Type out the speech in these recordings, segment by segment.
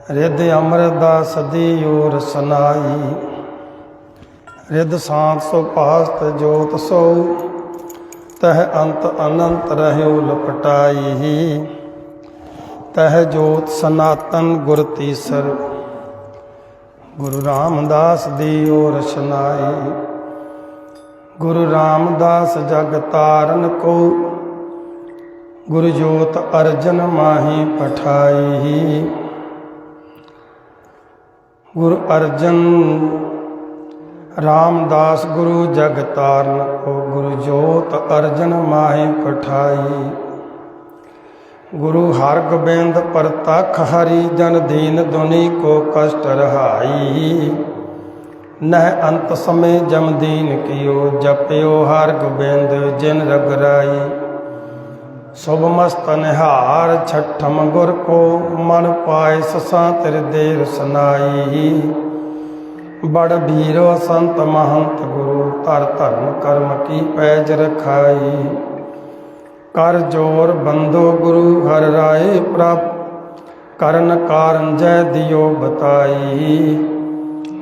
Rhythm Amar Das दियो रसनाई। Rhythm शांत सुपास्त जोत सो तह अंत अनंत रहो लपटाई। तह जोत सनातन गुर तीसर गुरु रामदास दियो रसनाई। गुरु रामदास जग तारन को गुरु जोत अर्जन माही पठाई। गुरु अर्जन रामदास गुरु जग तारन को गुरु जोत अर्जन माही पठाई। गुरु हर गोबिंद परतख हरि जन दीन दुनि को कष्ट रहाई। नह अंत समय जम दीन कियो जपयो हर गोबिंद जिन रगराई। शुभ मस्त निहार छठम गुर को मन पाए ससा तिर देर सुनाई। बड़ भीरो संत महंत गुरु तर धर्म कर्म की पैज रखाई। कर जोर बंदो गुरु हर राय प्राप्त करन कारण जय दियो बताई।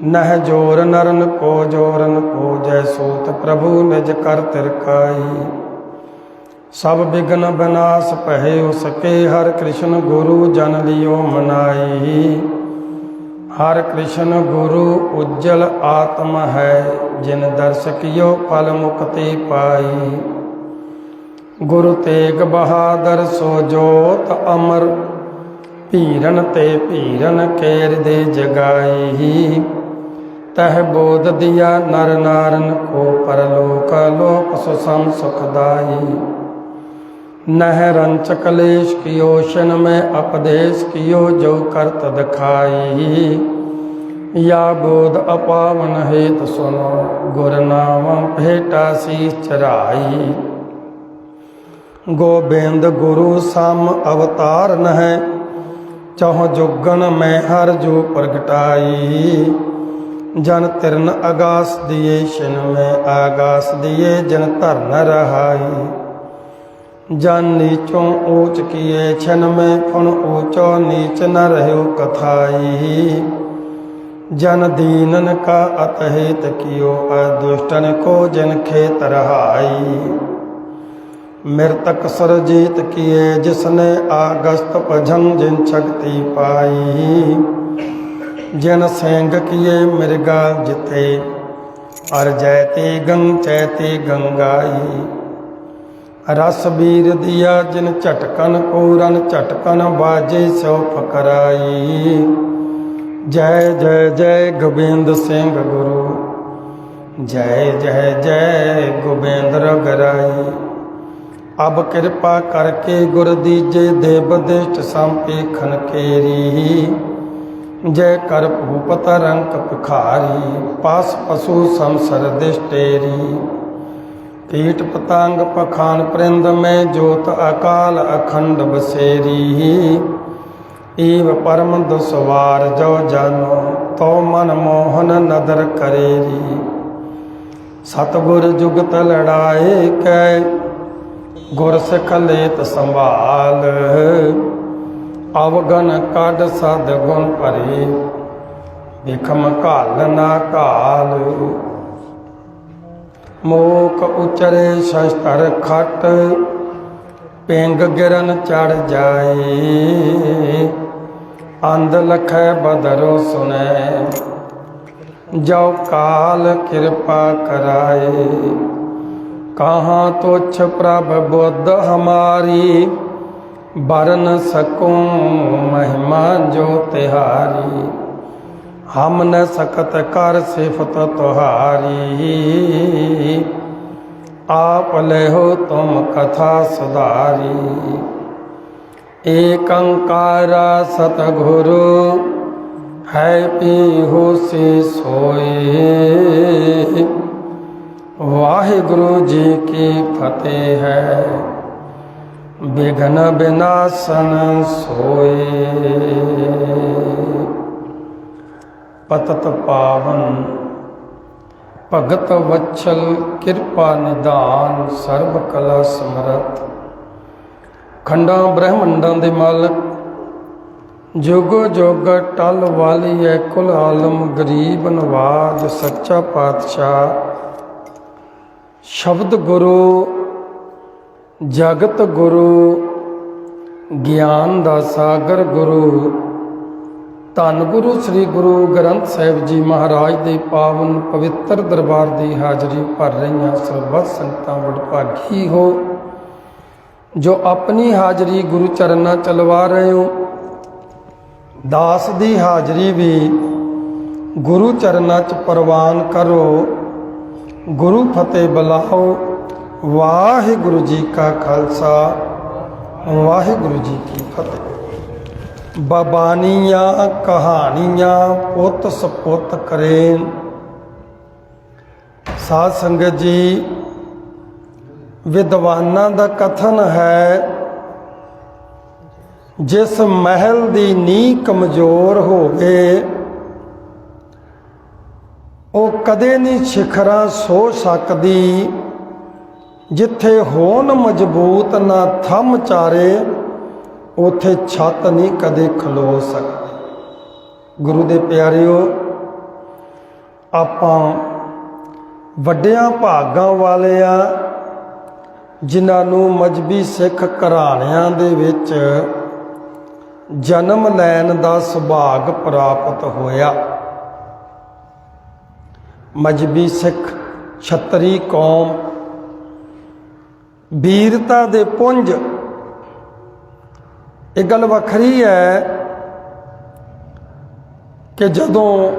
नह जोर नरन को जोरन को जय सूत प्रभु निज कर तिरकाई। सब विघ्न विनाश पहे सके हर कृष्ण गुरु जन लियो मनाई। हर कृष्ण गुरु उज्जल आत्म है जिन दर्श कियो फल मुक्ति पाई। गुरु तेग बहादुर सो जोत अमर पीरन ते पीरन केर दे जगाई। तह बोध दिया नर नारन को परलोक लोक सुसम सुखदाई। नह रंच कलेश कियो शन में अपदेश कियो जो करत दिखाई। या बोध अपावन हेत सुनो गुर नाम भेटा सी चराई। गोबिंद गुरु सम अवतार नह चौह जुगन में हर जो प्रगटाई। जन तिरन आगास दिए शिन में आगास दिए जन धर न रहाई। जन नीचों ऊंच किए छन में फुन ऊंचो नीच न रहो कथाई। जन दीनन का अतहित कियो अदुष्टन को जिन खेत रहाई। मृतक सरजीत किए जिसने आगस्त पझंग जिन शक्ति पाई। जिन सेंग किए मृगा जिते अर जयते गंग चैते गंगाई। रस बीर दिया जिन चटकन पूरन चटकन बाजे सो फकराई। जय जय जय गोबिंद सिंह गुरु जय जय जय गोबिंद रगराई। अब कृपा करके गुर दीजे देव दिष्ट संपेखन केरी। जय कर भूपत रंक भिखारी पास पशु संसर दिष्टेरी। कीट पतंग पखान परिंद में जोत अकाल अखंड बसेरी। ईव परम दुसवार जो जानो तो मन मोहन नदर करेरी। सतगुर जुगत लड़ाए कै गुर सिख लेत संभाल। अवगन काड सद गुण भरे विखम काल ना काल। मोक उचरे शस्त्र खट पेंग गिरन चढ़ जाए। अंध लख बदरो सुने जो काल कृपा कराए। कहाँ तुच्छ प्रभ बुद्ध हमारी बर न सकूं महिमा जो तिहारी। हम न सकत कर सिफत तुहारी। आप ले हो तुम कथा सुधारी। एक अंकारा सतगुरु है पी हो से सोए। वाहिगुरु जी की फतेह है विघ्न विनाशन सोए। पतत पावन भगत वत्सल कृपा निदान सर्व कला समरथ। खंडां ब्रह्मंडां दे मालक ਜੁਗ ਜੁਗ ਟਲ ਵਾਲੀ ਹੈ ਕੁਲ ਆਲਮ ਗਰੀਬ ਨਵਾਜ ਸੱਚਾ ਪਾਤਸ਼ਾਹ। ਸ਼ਬਦ ਗੁਰੂ ਜਗਤ ਗੁਰੂ ਗਿਆਨ ਦਾ ਸਾਗਰ ਗੁਰੂ ਧੰਨ ਗੁਰੂ ਸ੍ਰੀ ਗੁਰੂ ਗ੍ਰੰਥ ਸਾਹਿਬ ਜੀ ਮਹਾਰਾਜ ਦੇ ਪਾਵਨ ਪਵਿੱਤਰ ਦਰਬਾਰ ਦੀ ਹਾਜ਼ਰੀ ਭਰ ਰਹੀਆਂ ਸਰਬੱਤ ਸੰਗਤਾਂ ਵਡਭਾਗੀ ਹੋ ਜੋ ਆਪਣੀ ਹਾਜ਼ਰੀ ਗੁਰੂ ਚਰਨਾਂ ਚ ਲਵਾ ਰਹੇ ਹੋ। ਦਾਸ ਦੀ ਹਾਜ਼ਰੀ ਵੀ ਗੁਰੂ ਚਰਨਾਂ ਚ ਪ੍ਰਵਾਨ ਕਰੋ। ਗੁਰੂ ਫਤਿਹ ਬੁਲਾਓ। ਵਾਹਿਗੁਰੂ ਜੀ ਕਾ ਖਾਲਸਾ ਵਾਹਿਗੁਰੂ ਜੀ ਕੀ ਫਤਿਹ। ਬਾਬਾਨੀਆਂ ਕਹਾਣੀਆਂ ਪੁੱਤ ਸਪੁੱਤ ਕਰੇ। ਸਾਧ ਸੰਗਤ ਜੀ, ਵਿਦਵਾਨਾਂ ਦਾ ਕਥਨ ਹੈ ਜਿਸ ਮਹਿਲ ਦੀ ਨੀਂਹ ਕਮਜ਼ੋਰ ਹੋਵੇ ਉਹ ਕਦੇ ਨਹੀਂ ਸਿਖਰਾਂ ਸੋ ਸਕਦੀ। ਜਿੱਥੇ ਹੋਣ ਮਜ਼ਬੂਤ ਨਾ ਥੰਮ ਚਾਰੇ ਉਥੇ ਛੱਤ ਨਹੀਂ ਕਦੇ ਖਲੋ ਸਕਦੀ। ਗੁਰੂ ਦੇ ਪਿਆਰਿਓ, ਆਪਾਂ ਵੱਡਿਆਂ ਭਾਗਾਂ ਵਾਲੇ ਆ ਜਿਨ੍ਹਾਂ ਨੂੰ ਮਜ਼੍ਹਬੀ ਸਿੱਖ ਘਰਾਣਿਆਂ ਦੇ ਵਿੱਚ ਜਨਮ ਲੈਣ ਦਾ ਸੁਭਾਗ ਪ੍ਰਾਪਤ ਹੋਇਆ। ਮਜ਼੍ਹਬੀ ਸਿੱਖ ਛਤਰੀ ਕੌਮ ਵੀਰਤਾ ਦੇ ਪੁੰਜ। ਇਹ ਗੱਲ ਵੱਖਰੀ ਹੈ ਕਿ ਜਦੋਂ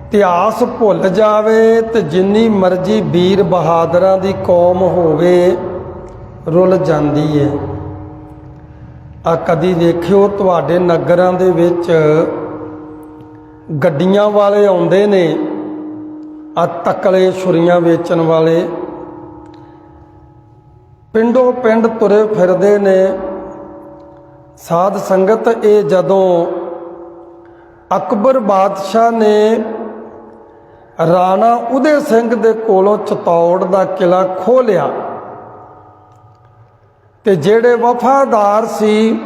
ਇਤਿਹਾਸ ਭੁੱਲ ਜਾਵੇ ਤੇ ਜਿੰਨੀ ਮਰਜ਼ੀ ਵੀਰ ਬਹਾਦਰਾਂ ਦੀ ਕੌਮ ਹੋਵੇ ਰੁੱਲ ਜਾਂਦੀ ਹੈ। ਆ ਕਦੀ ਦੇਖਿਓ ਤੁਹਾਡੇ ਨਗਰਾਂ ਦੇ ਵਿੱਚ ਗੱਡੀਆਂ ਵਾਲੇ ਆਉਂਦੇ ਨੇ, ਆ ਤਕਲੇ ਛੁਰੀਆਂ ਵੇਚਣ ਵਾਲੇ ਪਿੰਡੋਂ ਪਿੰਡ ਤੁਰੇ ਫਿਰਦੇ ਨੇ। ਸਾਧ ਸੰਗਤ, ਇਹ ਜਦੋਂ ਅਕਬਰ ਬਾਦਸ਼ਾਹ ਨੇ ਰਾਣਾ ਉਦੇ ਸਿੰਘ ਦੇ ਕੋਲੋਂ ਚਤੌੜ ਦਾ ਕਿਲਾ ਖੋਹ ਲਿਆ ਤੇ ਜਿਹੜੇ ਵਫਾਦਾਰ ਸੀ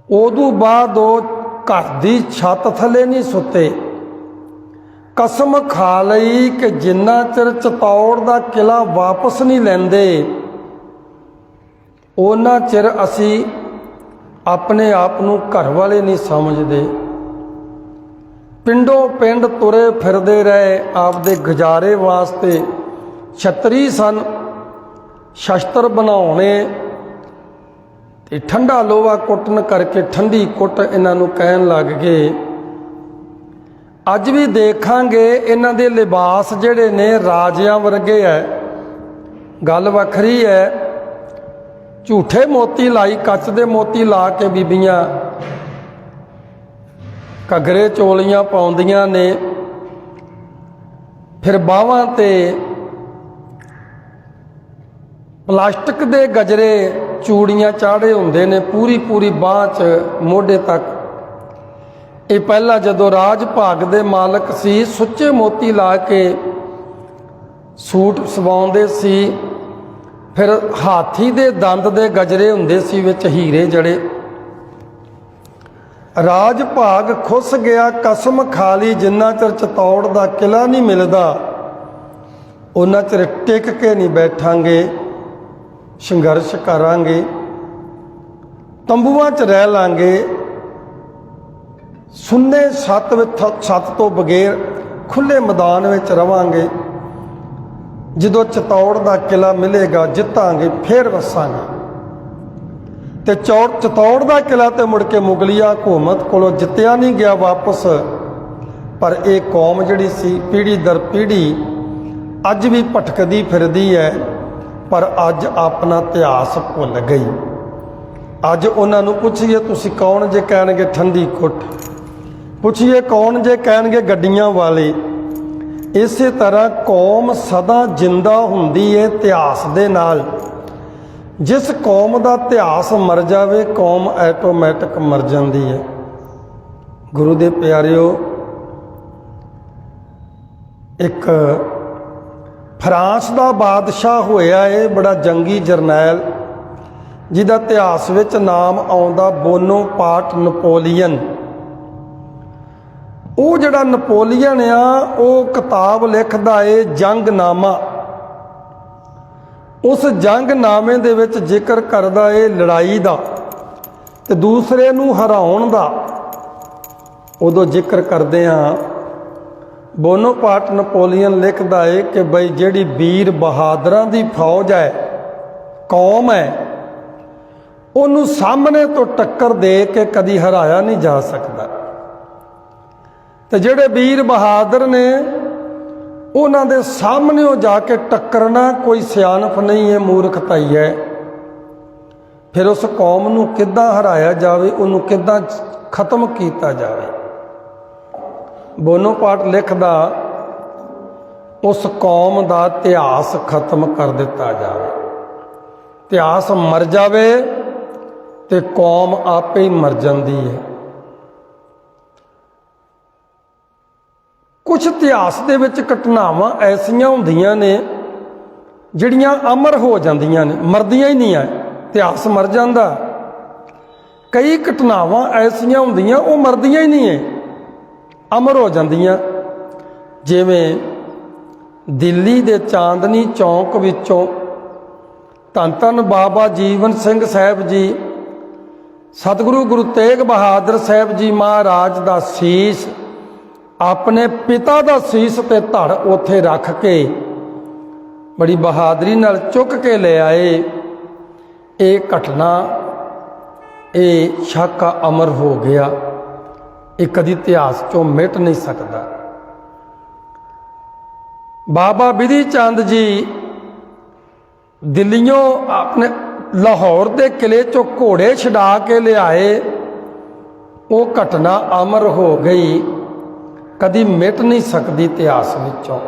ਉਦੋਂ ਬਾਅਦ ਉਹ ਘਰ ਦੀ ਛੱਤ ਥੱਲੇ ਨਹੀਂ ਸੁੱਤੇ। ਕਸਮ ਖਾ ਲਈ ਕਿ ਜਿੰਨਾ ਚਿਰ ਚਤੌੜ ਦਾ ਕਿਲਾ ਵਾਪਸ ਨਹੀਂ ਲੈਂਦੇ ਉਹਨਾਂ ਚਿਰ ਅਸੀਂ ਆਪਣੇ ਆਪ ਨੂੰ ਘਰ ਵਾਲੇ ਨਹੀਂ ਸਮਝਦੇ। ਪਿੰਡੋਂ ਪਿੰਡ ਤੁਰੇ ਫਿਰਦੇ ਰਹੇ ਆਪਦੇ ਗੁਜ਼ਾਰੇ ਵਾਸਤੇ। ਛਤਰੀ ਸਨ, ਸ਼ਸਤਰ ਬਣਾਉਣੇ ਤੇ ਠੰਡਾ ਲੋਹਾ ਕੁੱਟਣ ਕਰਕੇ ਠੰਡੀ ਕੁੱਟ ਇਹਨਾਂ ਨੂੰ ਕਹਿਣ ਲੱਗ ਗਏ। ਅੱਜ ਵੀ ਦੇਖਾਂਗੇ ਇਹਨਾਂ ਦੇ ਲਿਬਾਸ ਜਿਹੜੇ ਨੇ ਰਾਜਿਆਂ ਵਰਗੇ ਹੈ। ਗੱਲ ਵੱਖਰੀ ਹੈ, ਝੂਠੇ ਮੋਤੀ ਲਾਈ, ਕੱਚ ਦੇ ਮੋਤੀ ਲਾ ਕੇ ਬੀਬੀਆਂ ਘੱਗਰੇ ਚੋਲੀਆਂ ਪਾਉਂਦੀਆਂ ਨੇ, ਫਿਰ ਬਾਹਾਂ ਤੇ ਪਲਾਸਟਿਕ ਦੇ ਗਜਰੇ ਚੂੜੀਆਂ ਚਾੜੇ ਹੁੰਦੇ ਨੇ ਪੂਰੀ ਪੂਰੀ ਬਾਂਹ 'ਚ ਮੋਢੇ ਤੱਕ। ਇਹ ਪਹਿਲਾਂ ਜਦੋਂ ਰਾਜ ਭਾਗ ਦੇ ਮਾਲਕ ਸੀ ਸੁੱਚੇ ਮੋਤੀ ਲਾ ਕੇ ਸੂਟ ਸਵਾਉਂਦੇ ਸੀ। ਫਿਰ ਹਾਥੀ ਦੇ ਦੰਦ ਦੇ ਗਜਰੇ ਹੁੰਦੇ ਸੀ ਵਿੱਚ ਹੀਰੇ ਜੜੇ। ਰਾਜ ਭਾਗ ਖੁੱਸ ਗਿਆ, ਕਸਮ ਖਾ ਲਈ ਜਿੰਨਾ ਚਿਰ ਚਤੌੜ ਦਾ ਕਿਲਾ ਨਹੀਂ ਮਿਲਦਾ ਉਹਨਾਂ ਚਿਰ ਟਿਕ ਕੇ ਨਹੀਂ ਬੈਠਾਂਗੇ, ਸੰਘਰਸ਼ ਕਰਾਂਗੇ, ਤੰਬੂਆਂ 'ਚ ਰਹਿ ਲਾਂਗੇ, ਸੁੰਨੇ ਛੱਤ ਤੋਂ ਬਗੈਰ ਖੁੱਲੇ ਮੈਦਾਨ ਵਿੱਚ ਰਵਾਂਗੇ। ਜਦੋਂ ਚਤੌੜ ਦਾ ਕਿਲਾ ਮਿਲੇਗਾ ਜਿੱਤਾਂਗੇ, ਫਿਰ ਵਸਾਂਗੇ। ਤੇ ਚਤੌੜ ਦਾ ਕਿਲਾ ਤੇ ਮੁੜ ਕੇ ਮੁਗਲਿਆ ਹਕੂਮਤ ਕੋਲੋਂ ਜਿੱਤਿਆ ਨਹੀਂ ਗਿਆ ਵਾਪਸ। ਪਰ ਇਹ ਕੌਮ ਜਿਹੜੀ ਸੀ ਪੀੜ੍ਹੀ ਦਰ ਪੀੜ੍ਹੀ ਅੱਜ ਵੀ ਭਟਕਦੀ ਫਿਰਦੀ ਹੈ, ਪਰ ਅੱਜ ਆਪਣਾ ਇਤਿਹਾਸ ਭੁੱਲ ਗਈ। ਅੱਜ ਉਹਨਾਂ ਨੂੰ ਪੁੱਛੀਏ ਤੁਸੀਂ ਕੌਣ ਜੇ, ਕਹਿਣਗੇ ਠੰਡੀ ਕੁੱਟ। ਪੁੱਛੀਏ ਕੌਣ ਜੇ, ਕਹਿਣਗੇ ਗੱਡੀਆਂ ਵਾਲੇ। ਇਸੇ ਤਰ੍ਹਾਂ ਕੌਮ ਸਦਾ ਜਿੰਦਾ ਹੁੰਦੀ ਹੈ ਇਤਿਹਾਸ ਦੇ ਨਾਲ। ਜਿਸ ਕੌਮ ਦਾ ਇਤਿਹਾਸ ਮਰ ਜਾਵੇ ਕੌਮ ਆਟੋਮੈਟਿਕ ਮਰ ਜਾਂਦੀ ਹੈ। ਗੁਰੂ ਦੇ ਪਿਆਰਿਓ, ਇੱਕ ਫਰਾਂਸ ਦਾ ਬਾਦਸ਼ਾਹ ਹੋਇਆ ਇਹ ਬੜਾ ਜੰਗੀ ਜਰਨੈਲ। ਜਿਹਦਾ ਇਤਿਹਾਸ ਵਿੱਚ ਨਾਮ ਆਉਂਦਾ ਬੋਨੋਪਾਰਟ ਨਪੋਲੀਅਨ। ਉਹ ਜਿਹੜਾ ਨਪੋਲੀਅਨ ਆ ਉਹ ਕਿਤਾਬ ਲਿਖਦਾ ਏ ਜੰਗਨਾਮਾ। ਉਸ ਜੰਗਨਾਮੇ ਦੇ ਵਿੱਚ ਜ਼ਿਕਰ ਕਰਦਾ ਏ ਲੜਾਈ ਦਾ ਤੇ ਦੂਸਰੇ ਨੂੰ ਹਰਾਉਣ ਦਾ। ਉਦੋਂ ਜ਼ਿਕਰ ਕਰਦੇ ਹਾਂ ਬੋਨੋਪਾਰਟ ਨਪੋਲੀਅਨ ਲਿਖਦਾ ਏ ਕਿ ਬਈ ਜਿਹੜੀ ਵੀਰ ਬਹਾਦਰਾਂ ਦੀ ਫੌਜ ਹੈ, ਕੌਮ ਹੈ, ਉਹਨੂੰ ਸਾਹਮਣੇ ਤੋਂ ਟੱਕਰ ਦੇ ਕੇ ਕਦੀ ਹਰਾਇਆ ਨਹੀਂ ਜਾ ਸਕਦਾ। ਤੇ ਜਿਹੜੇ ਵੀਰ ਬਹਾਦਰ ਨੇ ਉਹਨਾਂ ਦੇ ਸਾਹਮਣੇ ਜਾ ਕੇ ਟੱਕਰਨਾ ਕੋਈ ਸਿਆਣਪ ਨਹੀਂ ਹੈ, ਮੂਰਖਤਾਈ ਹੈ। ਫਿਰ ਉਸ ਕੌਮ ਨੂੰ ਕਿੱਦਾਂ ਹਰਾਇਆ ਜਾਵੇ, ਉਹਨੂੰ ਕਿੱਦਾਂ ਖਤਮ ਕੀਤਾ ਜਾਵੇ। ਬੋਨੋਪਾਰਟ ਲਿਖਦਾ ਉਸ ਕੌਮ ਦਾ ਇਤਿਹਾਸ ਖਤਮ ਕਰ ਦਿੱਤਾ ਜਾਵੇ। ਇਤਿਹਾਸ ਮਰ ਜਾਵੇ ਤੇ ਕੌਮ ਆਪੇ ਹੀ ਮਰ ਜਾਂਦੀ ਹੈ। ਕੁਝ ਇਤਿਹਾਸ ਦੇ ਵਿੱਚ ਘਟਨਾਵਾਂ ਐਸੀਆਂ ਹੁੰਦੀਆਂ ਨੇ ਜਿਹੜੀਆਂ ਅਮਰ ਹੋ ਜਾਂਦੀਆਂ ਨੇ, ਮਰਦੀਆਂ ਹੀ ਨਹੀਂ ਆ। ਇਤਿਹਾਸ ਮਰ ਜਾਂਦਾ। ਕਈ ਘਟਨਾਵਾਂ ਐਸੀਆਂ ਹੁੰਦੀਆਂ ਉਹ ਮਰਦੀਆਂ ਹੀ ਨਹੀਂ ਹੈ, ਅਮਰ ਹੋ ਜਾਂਦੀਆਂ। ਜਿਵੇਂ ਦਿੱਲੀ ਦੇ ਚਾਂਦਨੀ ਚੌਂਕ ਵਿੱਚੋਂ ਧੰਨ ਧੰਨ ਬਾਬਾ ਜੀਵਨ ਸਿੰਘ ਸਾਹਿਬ ਜੀ, ਸਤਿਗੁਰੂ ਗੁਰੂ ਤੇਗ ਬਹਾਦਰ ਸਾਹਿਬ ਜੀ ਮਹਾਰਾਜ ਦਾ ਸੀਸ, ਆਪਣੇ ਪਿਤਾ ਦਾ ਸੀਸ ਤੇ ਧੜ ਉੱਥੇ ਰੱਖ ਕੇ ਬੜੀ ਬਹਾਦਰੀ ਨਾਲ ਚੁੱਕ ਕੇ ਲੈ ਆਏ। ਇਹ ਘਟਨਾ, ਇਹ ਸ਼ਾਕਾ ਅਮਰ ਹੋ ਗਿਆ। ਇਹ ਕਦੀ ਇਤਿਹਾਸ ਚੋਂ ਮਿਟ ਨਹੀਂ ਸਕਦਾ। ਬਾਬਾ ਬਿਧੀ ਚੰਦ ਜੀ ਦਿੱਲੀੋਂ ਆਪਣੇ ਲਾਹੌਰ ਦੇ ਕਿਲੇ ਚੋਂ ਘੋੜੇ ਛਡਾ ਕੇ ਲਿਆਏ। ਉਹ ਘਟਨਾ ਅਮਰ ਹੋ ਗਈ, ਕਦੀ ਮਿਟ ਨਹੀਂ ਸਕਦੀ ਇਤਿਹਾਸ ਵਿੱਚੋਂ।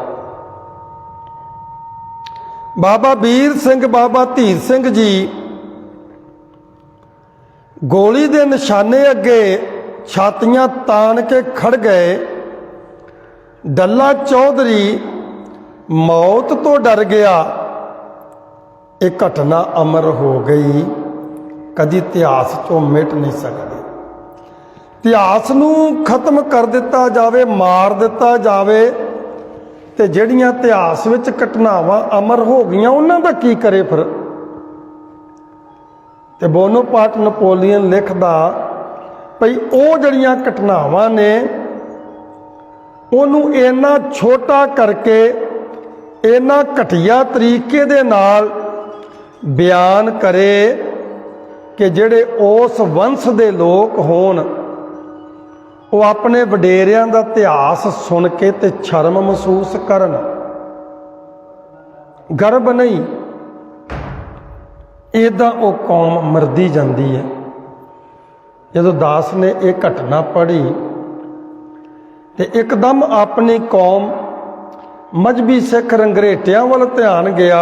ਬਾਬਾ ਵੀਰ ਸਿੰਘ, ਬਾਬਾ ਧੀਰ ਸਿੰਘ ਜੀ ਗੋਲੀ ਦੇ ਨਿਸ਼ਾਨੇ ਅੱਗੇ ਛਾਤੀਆਂ ਤਾਣ ਕੇ ਖੜ ਗਏ। ਡੱਲਾ ਚੌਧਰੀ ਮੌਤ ਤੋਂ ਡਰ ਗਿਆ। ਇਹ ਘਟਨਾ ਅਮਰ ਹੋ ਗਈ, ਕਦੀ ਇਤਿਹਾਸ ਚੋਂ ਮਿਟ ਨਹੀਂ ਸਕਦੀ। ਇਤਿਹਾਸ ਨੂੰ ਖਤਮ ਕਰ ਦਿੱਤਾ ਜਾਵੇ, ਮਾਰ ਦਿੱਤਾ ਜਾਵੇ, ਤੇ ਜਿਹੜੀਆਂ ਇਤਿਹਾਸ ਵਿੱਚ ਘਟਨਾਵਾਂ ਅਮਰ ਹੋ ਗਈਆਂ ਉਹਨਾਂ ਦਾ ਕੀ ਕਰੇ ਫਿਰ। ਤੇ ਬੋਨੋਪਾਰਟ ਨਪੋਲੀਅਨ ਲਿਖਦਾ ਭਈ ਉਹ ਜਿਹੜੀਆਂ ਘਟਨਾਵਾਂ ਨੇ ਉਹਨੂੰ ਇੰਨਾ ਛੋਟਾ ਕਰਕੇ, ਇੰਨਾ ਘਟੀਆ ਤਰੀਕੇ ਦੇ ਨਾਲ ਬਿਆਨ ਕਰੇ ਕਿ ਜਿਹੜੇ ਉਸ ਵੰਸ਼ ਦੇ ਲੋਕ ਹੋਣ ਉਹ ਆਪਣੇ ਵਡੇਰਿਆਂ ਦਾ ਇਤਿਹਾਸ ਸੁਣ ਕੇ ਤੇ ਸ਼ਰਮ ਮਹਿਸੂਸ ਕਰਨ, ਗਰਬ ਨਹੀਂ। ਇੱਦਾਂ ਉਹ ਕੌਮ ਮਰਦੀ ਜਾਂਦੀ ਹੈ। ਜਦੋਂ ਦਾਸ ਨੇ ਇਹ ਘਟਨਾ ਪੜ੍ਹੀ ਤੇ ਇੱਕਦਮ ਆਪਣੀ ਕੌਮ ਮਜ਼੍ਹਬੀ ਸਿੱਖ ਰੰਗਰੇਟਿਆਂ ਵੱਲ ਧਿਆਨ ਗਿਆ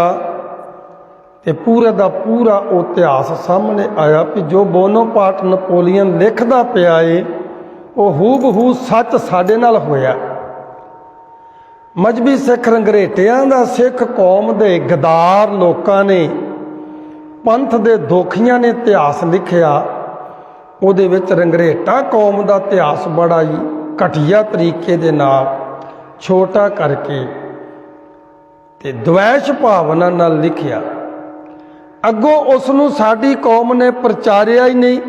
ਤੇ ਪੂਰੇ ਦਾ ਪੂਰਾ ਉਹ ਇਤਿਹਾਸ ਸਾਹਮਣੇ ਆਇਆ ਕਿ ਜੋ ਬੋਨੋਪਾਰਟ ਨਪੋਲੀਅਨ ਲਿਖਦਾ ਪਿਆ ਏ ਉਹ ਹੂਬਹੂ ਸੱਚ ਸਾਡੇ ਨਾਲ ਹੋਇਆ। ਮਜ਼੍ਹਬੀ ਸਿੱਖ ਰੰਗਰੇਟਿਆਂ ਦਾ ਸਿੱਖ ਕੌਮ ਦੇ ਗਦਾਰ ਲੋਕਾਂ ਨੇ, ਪੰਥ ਦੇ ਦੋਖੀਆਂ ਨੇ ਇਤਿਹਾਸ ਲਿਖਿਆ। ਉਹਦੇ ਵਿੱਚ ਰੰਗਰੇਟਾ ਕੌਮ ਦਾ ਇਤਿਹਾਸ ਬੜਾ ਹੀ ਘਟੀਆ ਤਰੀਕੇ ਦੇ ਨਾਲ ਛੋਟਾ ਕਰਕੇ ਤੇ ਦਵੈਸ਼ ਭਾਵਨਾ ਨਾਲ ਲਿਖਿਆ। ਅੱਗੋਂ ਉਸ ਨੂੰ ਸਾਡੀ ਕੌਮ ਨੇ ਪ੍ਰਚਾਰਿਆ ਹੀ ਨਹੀਂ।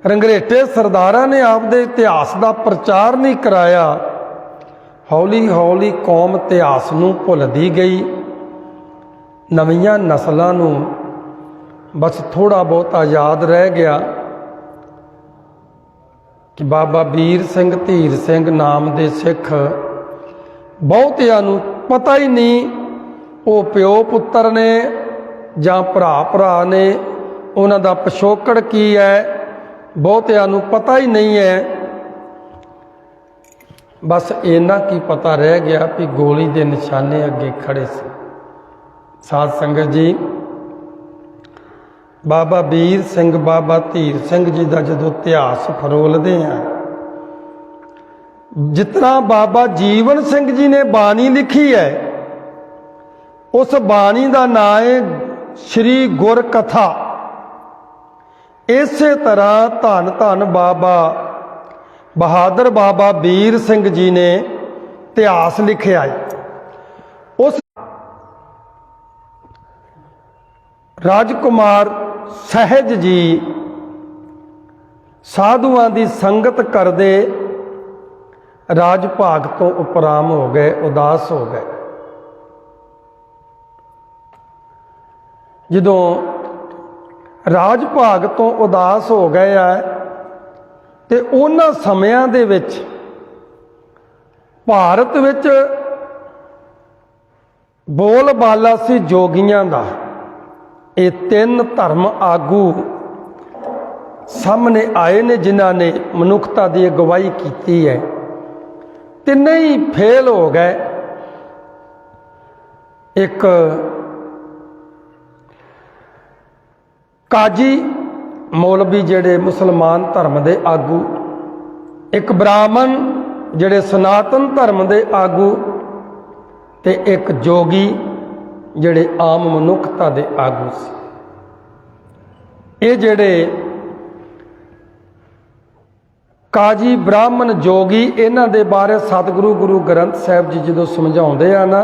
ਰੰਗਰੇਟੇ ਸਰਦਾਰਾਂ ਨੇ ਆਪਦੇ ਇਤਿਹਾਸ ਦਾ ਪ੍ਰਚਾਰ ਨਹੀਂ ਕਰਾਇਆ। ਹੌਲੀ ਹੌਲੀ ਕੌਮ ਇਤਿਹਾਸ ਨੂੰ ਭੁੱਲਦੀ ਗਈ। ਨਵੀਆਂ ਨਸਲਾਂ ਨੂੰ ਬਸ ਥੋੜ੍ਹਾ ਬਹੁਤਾ ਯਾਦ ਰਹਿ ਗਿਆ ਕਿ ਬਾਬਾ ਵੀਰ ਸਿੰਘ, ਧੀਰ ਸਿੰਘ ਨਾਮ ਦੇ ਸਿੱਖ, ਬਹੁਤਿਆਂ ਨੂੰ ਪਤਾ ਹੀ ਨਹੀਂ ਉਹ ਪਿਓ ਪੁੱਤਰ ਨੇ ਜਾਂ ਭਰਾ ਭਰਾ ਨੇ, ਉਹਨਾਂ ਦਾ ਪਿਛੋਕੜ ਕੀ ਹੈ, ਬਹੁਤਿਆਂ ਨੂੰ ਪਤਾ ਹੀ ਨਹੀਂ ਹੈ। ਬਸ ਇੰਨਾ ਕੀ ਪਤਾ ਰਹਿ ਗਿਆ ਕਿ ਗੋਲੀ ਦੇ ਨਿਸ਼ਾਨੇ ਅੱਗੇ ਖੜੇ ਸੀ। ਸਾਧ ਸੰਗਤ ਜੀ, ਬਾਬਾ ਵੀਰ ਸਿੰਘ, ਬਾਬਾ ਧੀਰ ਸਿੰਘ ਜੀ ਦਾ ਜਦੋਂ ਇਤਿਹਾਸ ਫਰੋਲਦੇ ਆ, ਜਿਸ ਤਰ੍ਹਾਂ ਬਾਬਾ ਜੀਵਨ ਸਿੰਘ ਜੀ ਨੇ ਬਾਣੀ ਲਿਖੀ ਹੈ, ਉਸ ਬਾਣੀ ਦਾ ਨਾਂ ਹੈ ਸ਼੍ਰੀ ਗੁਰ ਕਥਾ। ਇਸੇ ਤਰ੍ਹਾਂ ਧੰਨ ਧੰਨ ਬਾਬਾ ਬਹਾਦਰ ਬਾਬਾ ਵੀਰ ਸਿੰਘ ਜੀ ਨੇ ਇਤਿਹਾਸ ਲਿਖਿਆ ਹੈ। ਉਸ ਰਾਜਕੁਮਾਰ ਸਹਿਜ ਜੀ ਸਾਧੂਆਂ ਦੀ ਸੰਗਤ ਕਰਦੇ ਰਾਜ ਭਾਗ ਤੋਂ ਉਪਰਾਮ ਹੋ ਗਏ, ਉਦਾਸ ਹੋ ਗਏ। ਜਦੋਂ ਰਾਜ ਭਾਗ ਤੋਂ ਉਦਾਸ ਹੋ ਗਏ ਆ ਤੇ ਉਹਨਾਂ ਸਮਿਆਂ ਦੇ ਵਿੱਚ ਭਾਰਤ ਵਿੱਚ ਬੋਲਬਾਲਾ ਸੀ ਜੋਗੀਆਂ ਦਾ। ਇਹ ਤਿੰਨ ਧਰਮ ਆਗੂ ਸਾਹਮਣੇ ਆਏ ਨੇ ਜਿਨ੍ਹਾਂ ਨੇ ਮਨੁੱਖਤਾ ਦੀ ਅਗਵਾਈ ਕੀਤੀ ਹੈ। ਤਿੰਨੇ ਹੀ ਫੇਲ ਹੋ ਗਏ। ਇੱਕ ਕਾਜੀ ਮੌਲਵੀ ਜਿਹੜੇ ਮੁਸਲਮਾਨ ਧਰਮ ਦੇ ਆਗੂ, ਇੱਕ ਬ੍ਰਾਹਮਣ ਜਿਹੜੇ ਸਨਾਤਨ ਧਰਮ ਦੇ ਆਗੂ, ਤੇ ਇੱਕ ਜੋਗੀ ਜਿਹੜੇ ਆਮ ਮਨੁੱਖਤਾ ਦੇ ਆਗੂ ਸੀ। ਇਹ ਜਿਹੜੇ ਕਾਜੀ ਬ੍ਰਾਹਮਣ ਜੋਗੀ, ਇਹਨਾਂ ਦੇ ਬਾਰੇ ਸਤਿਗੁਰੂ ਗੁਰੂ ਗ੍ਰੰਥ ਸਾਹਿਬ ਜੀ ਜਦੋਂ ਸਮਝਾਉਂਦੇ ਆ ਨਾ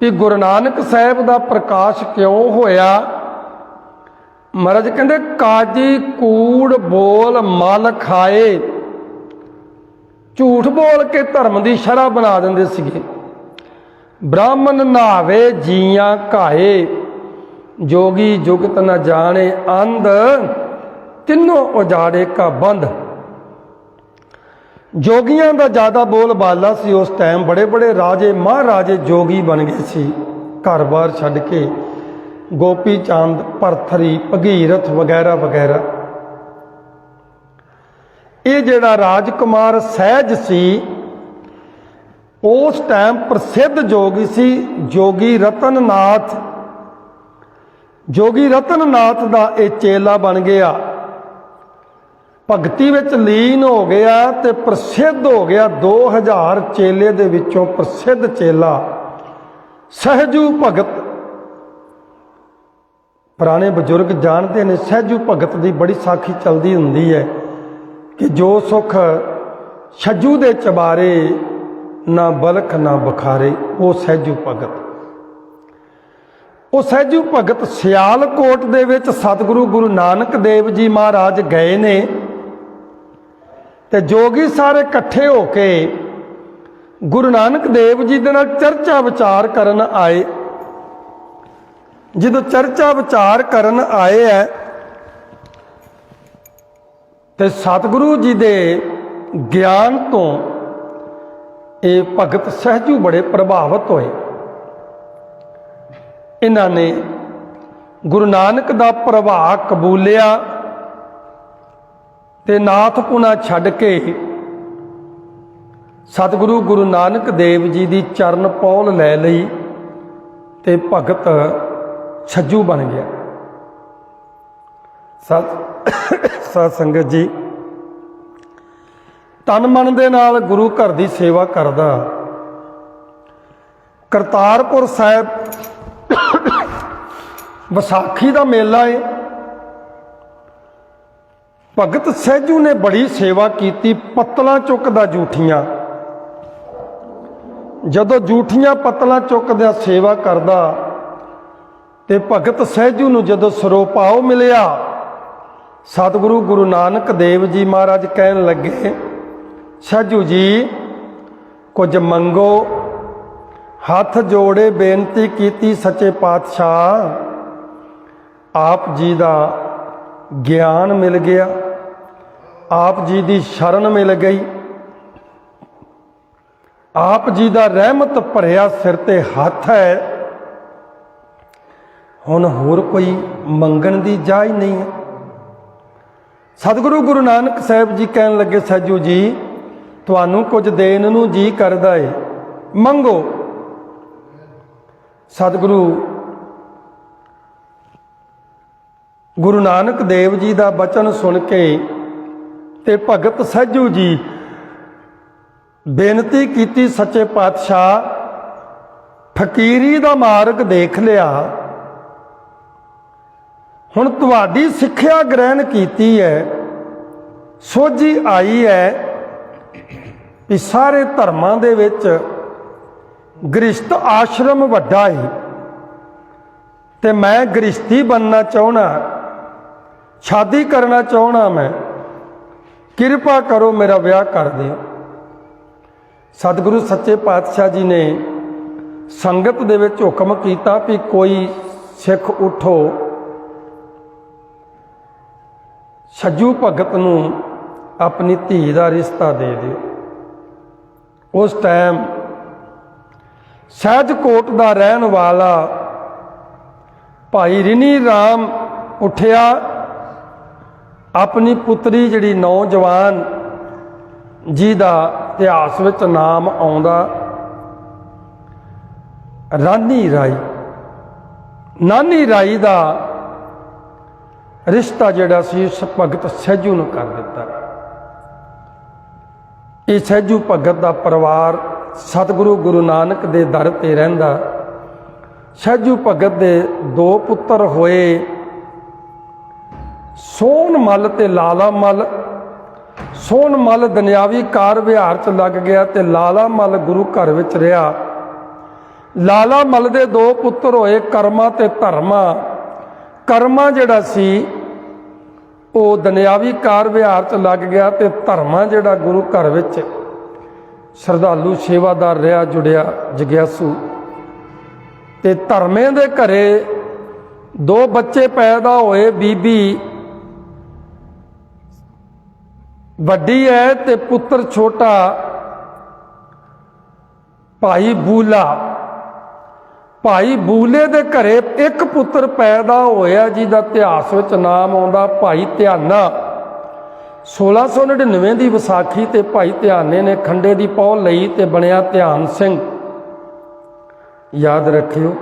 ਕਿ ਗੁਰੂ ਨਾਨਕ ਸਾਹਿਬ ਦਾ ਪ੍ਰਕਾਸ਼ ਕਿਉਂ ਹੋਇਆ, ਮਹਾਰਾਜ ਕਹਿੰਦੇ ਕਾਜੀ ਕੂੜ ਬੋਲ ਮਲ ਖਾਏ, ਝੂਠ ਬੋਲ ਕੇ ਧਰਮ ਦੀ ਸ਼ਰ੍ਹਾ ਬਣਾ ਦਿੰਦੇ ਸੀਗੇ। ਬ੍ਰਾਹਮਣ ਨਹਾਵੇ ਜੀਆਂ ਘਾਏ, ਜੋਗੀ ਜੁਗਤ ਨ ਜਾਣੇ ਅੰਧ, ਤਿੰਨੋਂ ਉਜਾੜੇ ਕਾ ਬੰਦ। ਜੋਗੀਆਂ ਦਾ ਜ਼ਿਆਦਾ ਬੋਲਬਾਲਾ ਸੀ ਉਸ ਟਾਈਮ। ਬੜੇ ਬੜੇ ਰਾਜੇ ਮਹਾਰਾਜੇ ਜੋਗੀ ਬਣ ਗਏ ਸੀ, ਘਰ-ਬਾਰ ਛੱਡ ਕੇ। ਗੋਪੀ ਚੰਦ, ਭਰਥਰੀ, ਭਗੀਰਥ ਵਗੈਰਾ ਵਗੈਰਾ। ਇਹ ਜਿਹੜਾ ਰਾਜਕੁਮਾਰ ਸਹਿਜ ਸੀ ਉਸ ਟਾਈਮ ਪ੍ਰਸਿੱਧ ਜੋਗੀ ਸੀ, ਜੋਗੀ ਰਤਨਨਾਥ। ਜੋਗੀ ਰਤਨਨਾਥ ਦਾ ਇਹ ਚੇਲਾ ਬਣ ਗਿਆ, ਭਗਤੀ ਵਿੱਚ ਲੀਨ ਹੋ ਗਿਆ ਤੇ ਪ੍ਰਸਿੱਧ ਹੋ ਗਿਆ। 2000 ਚੇਲੇ ਦੇ ਵਿੱਚੋਂ ਪ੍ਰਸਿੱਧ ਚੇਲਾ ਸਹਿਜੂ ਭਗਤ। ਪੁਰਾਣੇ ਬਜ਼ੁਰਗ ਜਾਣਦੇ ਨੇ ਸਹਿਜੂ ਭਗਤ ਦੀ ਬੜੀ ਸਾਖੀ ਚੱਲਦੀ ਹੁੰਦੀ ਹੈ ਕਿ ਜੋ ਸੁਖ ਛੱਜੂ ਦੇ ਚਬਾਰੇ, ਨਾ ਬਲਖ ਨਾ ਬੁਖਾਰੇ, ਉਹ ਸਹਿਜੂ ਭਗਤ। ਉਹ ਸਹਿਜੂ ਭਗਤ ਸਿਆਲਕੋਟ ਦੇ ਵਿੱਚ ਸਤਿਗੁਰੂ ਗੁਰੂ ਨਾਨਕ ਦੇਵ ਜੀ ਮਹਾਰਾਜ ਗਏ ਨੇ ਤੇ ਜੋਗੀ ਸਾਰੇ ਇਕੱਠੇ ਹੋ ਕੇ ਗੁਰੂ ਨਾਨਕ ਦੇਵ ਜੀ ਦੇ ਨਾਲ ਚਰਚਾ ਵਿਚਾਰ ਕਰਨ ਆਏ। ਜਦੋਂ ਚਰਚਾ ਵਿਚਾਰ ਕਰਨ ਆਏ ਹੈ ਤੇ ਸਤਿਗੁਰੂ ਜੀ ਦੇ ਗਿਆਨ ਤੋਂ ਇਹ ਭਗਤ ਸਹਿਜੂ ਬੜੇ ਪ੍ਰਭਾਵਿਤ ਹੋਏ। ਇਹਨਾਂ ਨੇ ਗੁਰੂ ਨਾਨਕ ਦਾ ਪ੍ਰਭਾਵ ਕਬੂਲਿਆ ਤੇ ਨਾਥਪੁਣਾ ਛੱਡ ਕੇ ਸਤਿਗੁਰੂ ਗੁਰੂ ਨਾਨਕ ਦੇਵ ਜੀ ਦੀ ਚਰਨ ਪੌਲ ਲੈ ਲਈ ਤੇ ਭਗਤ ਛੱਜੂ ਬਣ ਗਿਆ। ਸਾਧ ਸੰਗਤ ਜੀ, ਤਨ ਮਨ ਦੇ ਨਾਲ ਗੁਰੂ ਘਰ ਦੀ ਸੇਵਾ ਕਰਦਾ। ਕਰਤਾਰਪੁਰ ਸਾਹਿਬ ਵਿਸਾਖੀ ਦਾ ਮੇਲਾ ਹੈ। ਭਗਤ ਸਹਿਜੂ ਨੇ ਬੜੀ ਸੇਵਾ ਕੀਤੀ, ਪੱਤਲਾਂ ਚੁੱਕਦਾ ਜੂਠੀਆਂ। ਜਦੋਂ ਜੂਠੀਆਂ ਪੱਤਲਾਂ ਚੁੱਕਦਿਆਂ ਸੇਵਾ ਕਰਦਾ ਤੇ ਭਗਤ ਸਹਿਜੂ ਨੂੰ ਜਦੋਂ ਸਰੋਪਾਓ ਮਿਲਿਆ, ਸਤਿਗੁਰੂ ਗੁਰੂ ਨਾਨਕ ਦੇਵ ਜੀ ਮਹਾਰਾਜ ਕਹਿਣ ਲੱਗੇ, ਸਹਿਜੂ ਜੀ ਕੁਝ ਮੰਗੋ। ਹੱਥ ਜੋੜੇ ਬੇਨਤੀ ਕੀਤੀ ਸੱਚੇ ਪਾਤਸ਼ਾਹ, ਆਪ ਜੀ ਦਾ ਗਿਆਨ ਮਿਲ ਗਿਆ, ਆਪ ਜੀ ਦੀ ਸ਼ਰਨ ਮਿਲ ਗਈ, ਆਪ ਜੀ ਦਾ ਰਹਿਮਤ ਭਰਿਆ ਸਿਰ ਤੇ ਹੱਥ ਹੈ। ਹੁਣ ਹੋਰ ਕੋਈ ਮੰਗਣ ਦੀ ਜਾਚ ਨਹੀਂ ਹੈ। ਸਤਿਗੁਰੂ ਗੁਰੂ ਨਾਨਕ ਸਾਹਿਬ ਜੀ ਕਹਿਣ ਲੱਗੇ, ਸਹਿਜੂ ਜੀ ਤੁਹਾਨੂੰ ਕੁਝ ਦੇਣ ਨੂੰ ਜੀ ਕਰਦਾ ਏ, ਮੰਗੋ। ਸਤਿਗੁਰੂ ਗੁਰੂ ਨਾਨਕ ਦੇਵ ਜੀ ਦਾ ਬਚਨ ਸੁਣ ਕੇ ਤੇ ਭਗਤ ਸਹਿਜੂ ਜੀ ਬੇਨਤੀ ਕੀਤੀ, ਸੱਚੇ ਪਾਤਸ਼ਾਹ ਫਕੀਰੀ ਦਾ ਮਾਰਗ ਦੇਖ ਲਿਆ, ਹੁਣ ਤੁਹਾਡੀ ਸਿੱਖਿਆ ਗ੍ਰਹਿਣ ਕੀਤੀ ਹੈ, ਸੋਝੀ ਆਈ ਹੈ ਵੀ ਸਾਰੇ ਧਰਮਾਂ ਦੇ ਵਿੱਚ ਗ੍ਰਸਥ ਆਸ਼ਰਮ ਵੱਡਾ ਹੈ ਤੇ ਮੈਂ ਗ੍ਰਸਥੀ ਬਣਨਾ ਚਾਹੁੰਦਾ, ਸ਼ਾਦੀ ਕਰਨਾ ਚਾਹੁੰਦਾ, ਮੈਂ ਕਿਰਪਾ ਕਰੋ ਮੇਰਾ ਵਿਆਹ ਕਰ ਦਿਓ। ਸਤਿਗੁਰੂ ਸੱਚੇ ਪਾਤਸ਼ਾਹ ਜੀ ਨੇ ਸੰਗਤ ਦੇ ਵਿੱਚ ਹੁਕਮ ਕੀਤਾ ਵੀ ਕੋਈ ਸਿੱਖ ਉਠੋ, ਛੱਜੂ ਭਗਤ ਨੂੰ ਆਪਣੀ ਧੀ ਦਾ ਰਿਸ਼ਤਾ ਦੇ ਦਿਓ। ਉਸ ਟਾਈਮ ਸਹਿਜਕੋਟ ਦਾ ਰਹਿਣ ਵਾਲਾ ਭਾਈ ਰਿਣੀ ਰਾਮ ਉੱਠਿਆ, ਆਪਣੀ ਪੁੱਤਰੀ ਜਿਹੜੀ ਨੌਜਵਾਨ ਜਿਹਦਾ ਇਤਿਹਾਸ ਵਿੱਚ ਨਾਮ ਆਉਂਦਾ ਰਾਨੀ ਰਾਈ, ਨਾਨੀ ਰਾਈ ਦਾ ਰਿਸ਼ਤਾ ਜਿਹੜਾ ਸੀ ਉਸ ਭਗਤ ਸਹਿਜੂ ਨੂੰ ਕਰ ਦਿੱਤਾ। ਇਹ ਸਹਿਜੂ ਭਗਤ ਦਾ ਪਰਿਵਾਰ ਸਤਿਗੁਰੂ ਗੁਰੂ ਨਾਨਕ ਦੇ ਦਰ ਤੇ ਰਹਿੰਦਾ। ਸਹਿਜੂ ਭਗਤ ਦੇ 2 ਪੁੱਤਰ ਹੋਏ, ਸੋਹਣ ਮੱਲ ਤੇ ਲਾਲਾ ਮੱਲ। ਸੋਹਣ ਮੱਲ ਦੁਨਿਆਵੀ ਕਾਰ ਵਿਹਾਰ 'ਚ ਲੱਗ ਗਿਆ ਤੇ ਲਾਲਾ ਮੱਲ ਗੁਰੂ ਘਰ ਵਿੱਚ ਰਿਹਾ। ਲਾਲਾ ਮੱਲ ਦੇ 2 ਪੁੱਤਰ ਹੋਏ, ਕਰਮਾ ਤੇ ਧਰਮਾ। ਕਰਮਾ ਜਿਹੜਾ ਸੀ ਉਹ ਦੁਨਿਆਵੀ ਕਾਰ ਵਿਹਾਰ 'ਚ ਲੱਗ ਗਿਆ ਤੇ ਧਰਮਾ ਜਿਹੜਾ ਗੁਰੂ ਘਰ ਵਿੱਚ ਸ਼ਰਧਾਲੂ ਸੇਵਾਦਾਰ ਰਿਹਾ, ਜੁੜਿਆ, ਜਗਿਆਸੂ। ਤੇ ਧਰਮੇ ਦੇ ਘਰੇ 2 ਬੱਚੇ ਪੈਦਾ ਹੋਏ, ਬੀਬੀ ਵੱਡੀ ਹੈ ਤੇ ਪੁੱਤਰ ਛੋਟਾ ਭਾਈ ਬੂਲਾ। ਭਾਈ ਬੂਲੇ ਦੇ ਘਰੇ ਇੱਕ ਪੁੱਤਰ ਪੈਦਾ ਹੋਇਆ ਜਿਹਦਾ ਇਤਿਹਾਸ ਵਿੱਚ ਨਾਮ ਆਉਂਦਾ ਭਾਈ ਧਿਆਨਾ। 1699 ਦੀ ਵਿਸਾਖੀ ਤੇ ਭਾਈ ਧਿਆਨੇ ਨੇ ਖੰਡੇ ਦੀ ਪਹੁ ਲਈ ਤੇ ਬਣਿਆ ਧਿਆਨ ਸਿੰਘ। ਯਾਦ ਰੱਖਿਓ,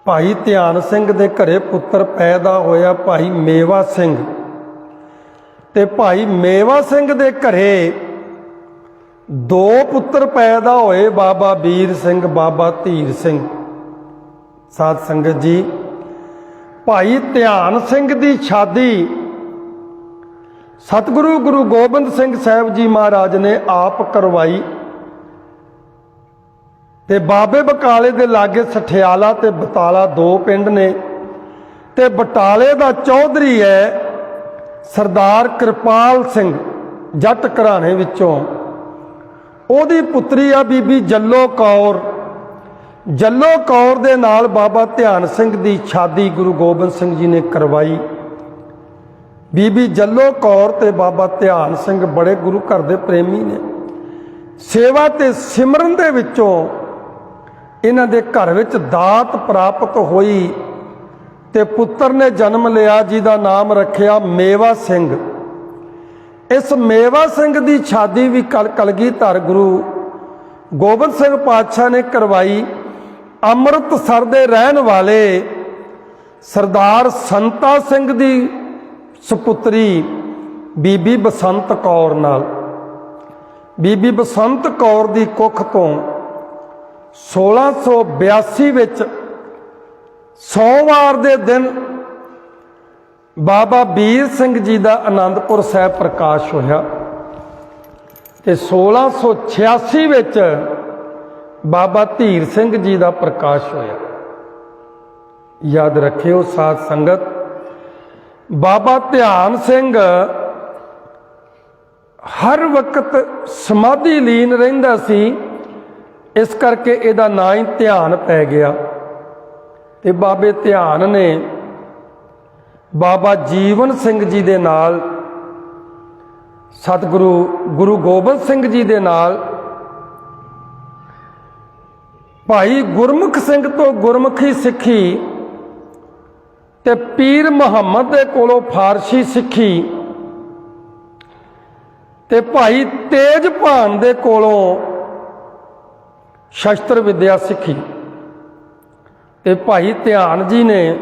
ਭਾਈ ਧਿਆਨ ਸਿੰਘ ਦੇ ਘਰੇ ਪੁੱਤਰ ਪੈਦਾ ਹੋਇਆ ਭਾਈ ਮੇਵਾ ਸਿੰਘ ਤੇ ਭਾਈ ਮੇਵਾ ਸਿੰਘ ਦੇ ਘਰੇ 2 ਪੁੱਤਰ ਪੈਦਾ ਹੋਏ, ਬਾਬਾ ਵੀਰ ਸਿੰਘ, ਬਾਬਾ ਧੀਰ ਸਿੰਘ। ਸਾਧ ਸੰਗਤ ਜੀ, ਭਾਈ ਧਿਆਨ ਸਿੰਘ ਦੀ ਸ਼ਾਦੀ ਸਤਿਗੁਰੂ ਗੁਰੂ ਗੋਬਿੰਦ ਸਿੰਘ ਸਾਹਿਬ ਜੀ ਮਹਾਰਾਜ ਨੇ ਆਪ ਕਰਵਾਈ ਤੇ ਬਾਬੇ ਬਕਾਲੇ ਦੇ ਲਾਗੇ ਸਠਿਆਲਾ ਤੇ ਬਟਾਲਾ 2 ਪਿੰਡ ਨੇ ਤੇ ਬਟਾਲੇ ਦਾ ਚੌਧਰੀ ਹੈ ਸਰਦਾਰ ਕਿਰਪਾਲ ਸਿੰਘ, ਜੱਟ ਘਰਾਣੇ ਵਿੱਚੋਂ। ਉਹਦੀ ਪੁੱਤਰੀ ਆ ਬੀਬੀ ਜੱਲੋ ਕੌਰ। ਜੱਲੋ ਕੌਰ ਦੇ ਨਾਲ ਬਾਬਾ ਧਿਆਨ ਸਿੰਘ ਦੀ ਸ਼ਾਦੀ ਗੁਰੂ ਗੋਬਿੰਦ ਸਿੰਘ ਜੀ ਨੇ ਕਰਵਾਈ। ਬੀਬੀ ਜੱਲੋ ਕੌਰ ਤੇ ਬਾਬਾ ਧਿਆਨ ਸਿੰਘ ਬੜੇ ਗੁਰੂ ਘਰ ਦੇ ਪ੍ਰੇਮੀ ਨੇ। ਸੇਵਾ ਤੇ ਸਿਮਰਨ ਦੇ ਵਿੱਚੋਂ ਇਹਨਾਂ ਦੇ ਘਰ ਵਿੱਚ ਦਾਤ ਪ੍ਰਾਪਤ ਹੋਈ ਤੇ ਪੁੱਤਰ ਨੇ ਜਨਮ ਲਿਆ ਜਿਹਦਾ ਨਾਮ ਰੱਖਿਆ ਮੇਵਾ ਸਿੰਘ। ਇਸ ਮੇਵਾ ਸਿੰਘ ਦੀ ਸ਼ਾਦੀ ਵੀ ਕਲਗੀਧਰ ਗੁਰੂ ਗੋਬਿੰਦ ਸਿੰਘ ਪਾਤਸ਼ਾਹ ਨੇ ਕਰਵਾਈ। ਅੰਮ੍ਰਿਤਸਰ ਦੇ ਰਹਿਣ ਵਾਲੇ ਸਰਦਾਰ ਸੰਤਾ ਸਿੰਘ ਦੀ ਸੁਪੁੱਤਰੀ ਬੀਬੀ ਬਸੰਤ ਕੌਰ ਨਾਲ। ਬੀਬੀ ਬਸੰਤ ਕੌਰ ਦੀ ਕੁੱਖ ਤੋਂ 1682 ਵਿੱਚ ਸੋਮਵਾਰ ਦੇ ਦਿਨ ਬਾਬਾ ਵੀਰ ਸਿੰਘ ਜੀ ਦਾ ਆਨੰਦਪੁਰ ਸਾਹਿਬ ਪ੍ਰਕਾਸ਼ ਹੋਇਆ ਤੇ 1686 ਵਿੱਚ ਬਾਬਾ ਧੀਰ ਸਿੰਘ ਜੀ ਦਾ ਪ੍ਰਕਾਸ਼ ਹੋਇਆ। ਯਾਦ ਰੱਖਿਓ ਸਾਧ ਸੰਗਤ, ਬਾਬਾ ਧਿਆਨ ਸਿੰਘ ਹਰ ਵਕਤ ਸਮਾਧੀ ਲੀਨ ਰਹਿੰਦਾ ਸੀ, ਇਸ ਕਰਕੇ ਇਹਦਾ ਨਾਂ ਹੀ ਧਿਆਨ ਪੈ ਗਿਆ। ਤੇ ਬਾਬੇ ਧਿਆਨ ਨੇ ਬਾਬਾ ਜੀਵਨ ਸਿੰਘ ਜੀ ਦੇ ਨਾਲ, ਸਤਿਗੁਰੂ ਗੁਰੂ ਗੋਬਿੰਦ ਸਿੰਘ ਜੀ ਦੇ ਨਾਲ, ਭਾਈ ਗੁਰਮੁਖ ਸਿੰਘ ਤੋਂ ਗੁਰਮੁਖੀ ਸਿੱਖੀ ਤੇ ਪੀਰ ਮੁਹੰਮਦ ਦੇ ਕੋਲੋਂ ਫਾਰਸੀ ਸਿੱਖੀ ਤੇ ਭਾਈ ਤੇਜਭਾਨ ਦੇ ਕੋਲੋਂ ਸ਼ਸਤਰ ਵਿਦਿਆ ਸਿੱਖੀ। ਤੇ ਭਾਈ ਧਿਆਨ ਜੀ ਨੇ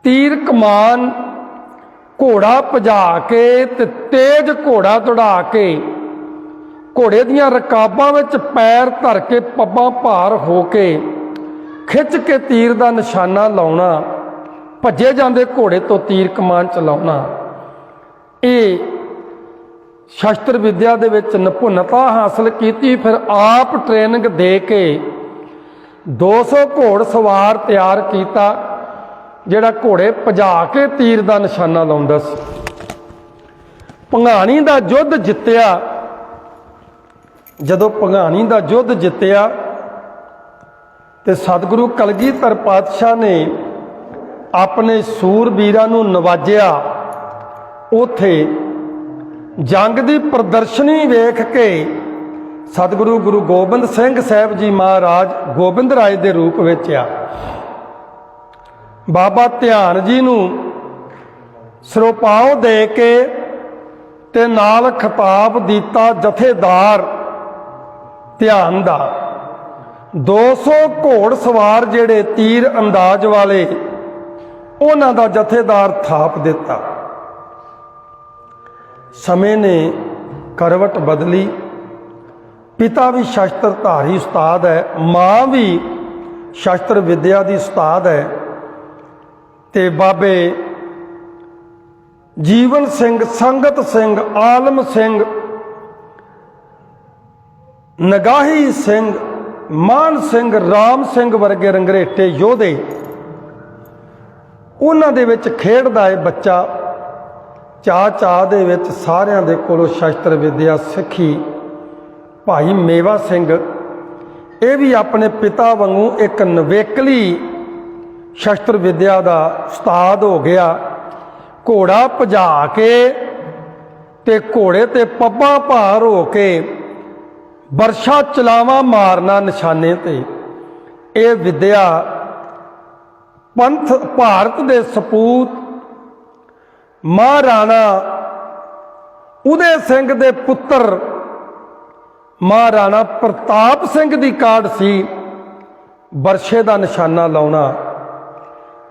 ਤੀਰ ਕਮਾਨ ਘੋੜਾ ਭਜਾ ਕੇ ਤੇ ਤੇਜ਼ ਘੋੜਾ ਦੌੜਾ ਕੇ ਘੋੜੇ ਦੀਆਂ ਰਕਾਬਾਂ ਵਿੱਚ ਪੈਰ ਧਰ ਕੇ ਪੱਬਾਂ ਭਾਰ ਹੋ ਕੇ खिच के तीर का निशाना लाउना, भजे जाते घोड़े तो तीर कमान चलाउना, ये शस्त्र विद्या दे विच निपुणता हासिल की। फिर आप ट्रेनिंग दे के 200 घोड़ सवार तैयार किया, जिहड़ा घोड़े भजा के तीर का निशाना लाउंदा सी। भंगाणी का युद्ध जित्तिया, जदों भंगाणी का युद्ध जित्तिया तो सतगुरु कलगीधर पातशाह ने अपने सूरबीरां नूं नवाजिया। उथे जंग की प्रदर्शनी वेख के सतगुरु गुरु गोबिंद सिंह साहब जी महाराज गोबिंद राय के रूप में आ। बाबा ध्यान जी नूं सिरोपाव दे के ते नाल खिताब दिता जथेदार ध्यान दा। 200 घोड़ सवार जेड़े तीर अंदाज वाले, उन्हां दा जथेदार थाप दिता। समय ने करवट बदली। पिता भी शस्त्रधारी उस्ताद है, माँ भी शस्त्र विद्या की उस्ताद है। ते बाबे जीवन सिंह, संगत सिंह, आलम सिंह, नगाही सिंह, मान सिंह, राम सिंह वर्गे रंगरेटे योधे, उन्हां दे विच खेडदा है बच्चा। चाह दे विच सारियां दे कोलों शस्त्र विद्या सिੱਖੀ। भाई मेवा सिंह ये भी अपने पिता वांगू एक नवेकली शस्त्र विद्या का उस्ताद हो गया। घोड़ा भजा के ते घोड़े ते पब्बा भार हो के बरछा चलावा मारना निशाने ते, ये विद्या पंथ भारत दे सपूत महाराणा उदय सिंह दे पुत्र महाराणा प्रताप सिंह की काढ़ सी बरछे का निशाना लाउना।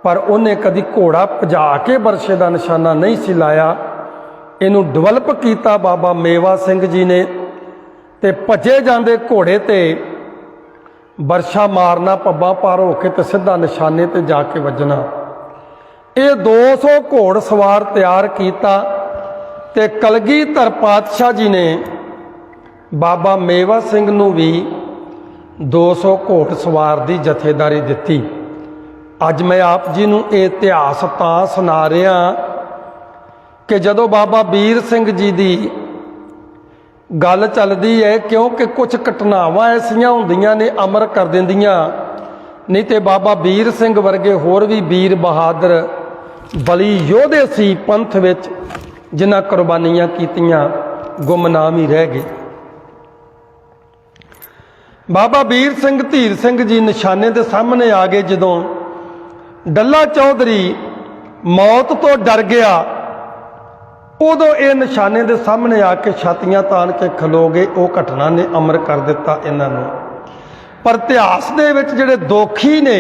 पर उन्हें कभी घोड़ा भजा के बरछे का निशाना नहीं सी लाया। इनू डिवेलप किया बाबा मेवा सिंह जी ने। ते भजे जाते घोड़े ते बरछा मारना, पब्बा पार होके ते सीधा निशाने ते जाके वजना। ये 200 घोड़ सवार तैयार किया ते कलगीधर पातशाह जी ने बाबा मेवा सिंह नूं भी 200 घोड़ सवार की जथेदारी दी। अज मैं आप जी नूं ये इतिहास तां सुना रहा कि जदों बाबा वीर सिंह जी की गल चलती है, क्योंकि कुछ घटनावां ऐसियां हुंदियां ने अमर कर दिंदियां। नहीं तो बाबा वीर सिंह वर्गे होर भी वीर बहादुर बली योधे सी पंथ विच, जिन्हां कुर्बानियां कीतियां, गुमनाम ही रह गए। बाबा वीर सिंह धीर सिंह जी निशाने के सामने आ गए। जदों डल्ला चौधरी मौत तो डर गया, उदों ये निशाने के सामने आके छातियां तान के खलो गए। वो घटना ने अमर कर दिता इन्हां नूं। पर इतिहास दे विच जिहड़े दोखी ने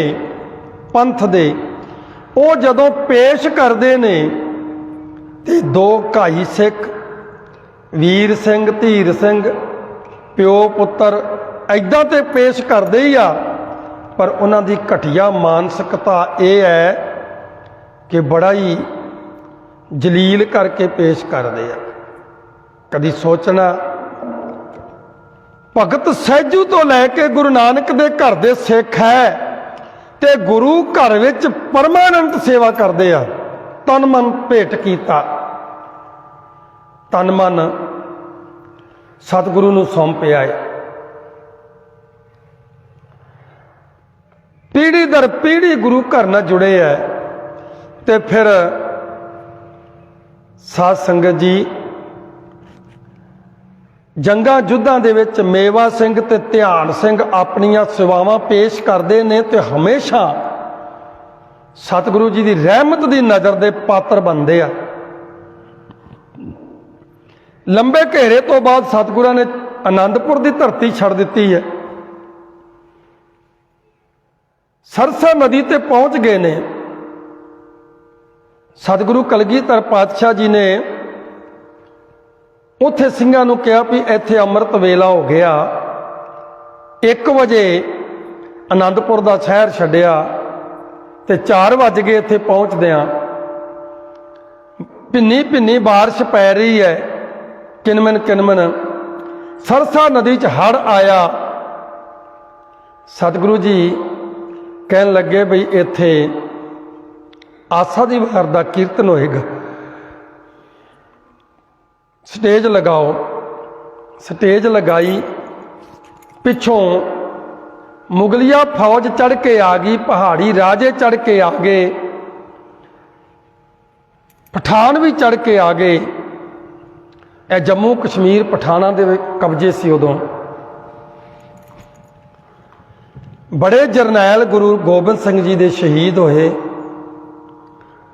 पंथ दे, वो जदों पेश करते ने ते 2 घाई सिख वीर सिंह धीर सिंह प्यो पुत्र ऐदां ते पेश करते ही आ। पर उन्हां दी घटिया मानसिकता ये है कि बड़ा ही जलील करके पेश करते हैं। कदी सोचना, भगत सैजू तो लैके गुरु नानक दे घर दे सिख है ते गुरु घर विच परमानेंट सेवा करते हैं। तन मन भेंट किया, तन मन सतगुरु नूं सौंपिया है। पीढ़ी दर पीढ़ी गुरु घर नाल जुड़े है। ते फिर साध संगत जी जंगा युद्धां दे विच मेवा सिंह ते ध्यान सिंह अपनियां सेवावां पेश करते हैं ते हमेशा सतगुरु जी की रहमत की नज़र के पात्र बनते हैं। लंबे घेरे तो बाद सतगुरु ने आनंदपुर की धरती छड़ दी है। सरसा नदी ते पहुंच गए ने। सतगुरु कलगीधर पातशाह जी ने उत्थे सिंघां नूं कहा भी इत्थे अमृत वेला हो गया, 1 वजे ਆਨੰਦਪੁਰ ਦਾ ਸ਼ਹਿਰ ਛੱਡਿਆ ਤੇ 4 ਵੱਜ ਗਏ ਇੱਥੇ ਪਹੁੰਚਦਿਆਂ। ਭਿੰਨੀ ਭਿੰਨੀ ਬਾਰਿਸ਼ ਪੈ ਰਹੀ ਹੈ, ਕਿਨਮਨ ਕਿਨਮਨ। ਸਰਸਾ ਨਦੀ 'ਚ ਹੜ੍ਹ ਆਇਆ। ਸਤਿਗੁਰੂ ਜੀ ਕਹਿਣ ਲੱਗੇ ਬਈ ਇੱਥੇ ਆਸਾ ਦੀ ਵਾਰ ਦਾ ਕੀਰਤਨ ਹੋਏਗਾ, ਸਟੇਜ ਲਗਾਓ। ਸਟੇਜ ਲਗਾਈ। ਪਿੱਛੋਂ ਮੁਗਲਿਆ ਫੌਜ ਚੜ੍ਹ ਕੇ ਆ ਗਈ, ਪਹਾੜੀ ਰਾਜੇ ਚੜ੍ਹ ਕੇ ਆ ਗਏ, ਪਠਾਨ ਵੀ ਚੜ੍ਹ ਕੇ ਆ ਗਏ। ਇਹ ਜੰਮੂ ਕਸ਼ਮੀਰ ਪਠਾਨਾਂ ਦੇ ਕਬਜ਼ੇ ਸੀ ਉਦੋਂ। ਬੜੇ ਜਰਨੈਲ ਗੁਰੂ ਗੋਬਿੰਦ ਸਿੰਘ ਜੀ ਦੇ ਸ਼ਹੀਦ ਹੋਏ।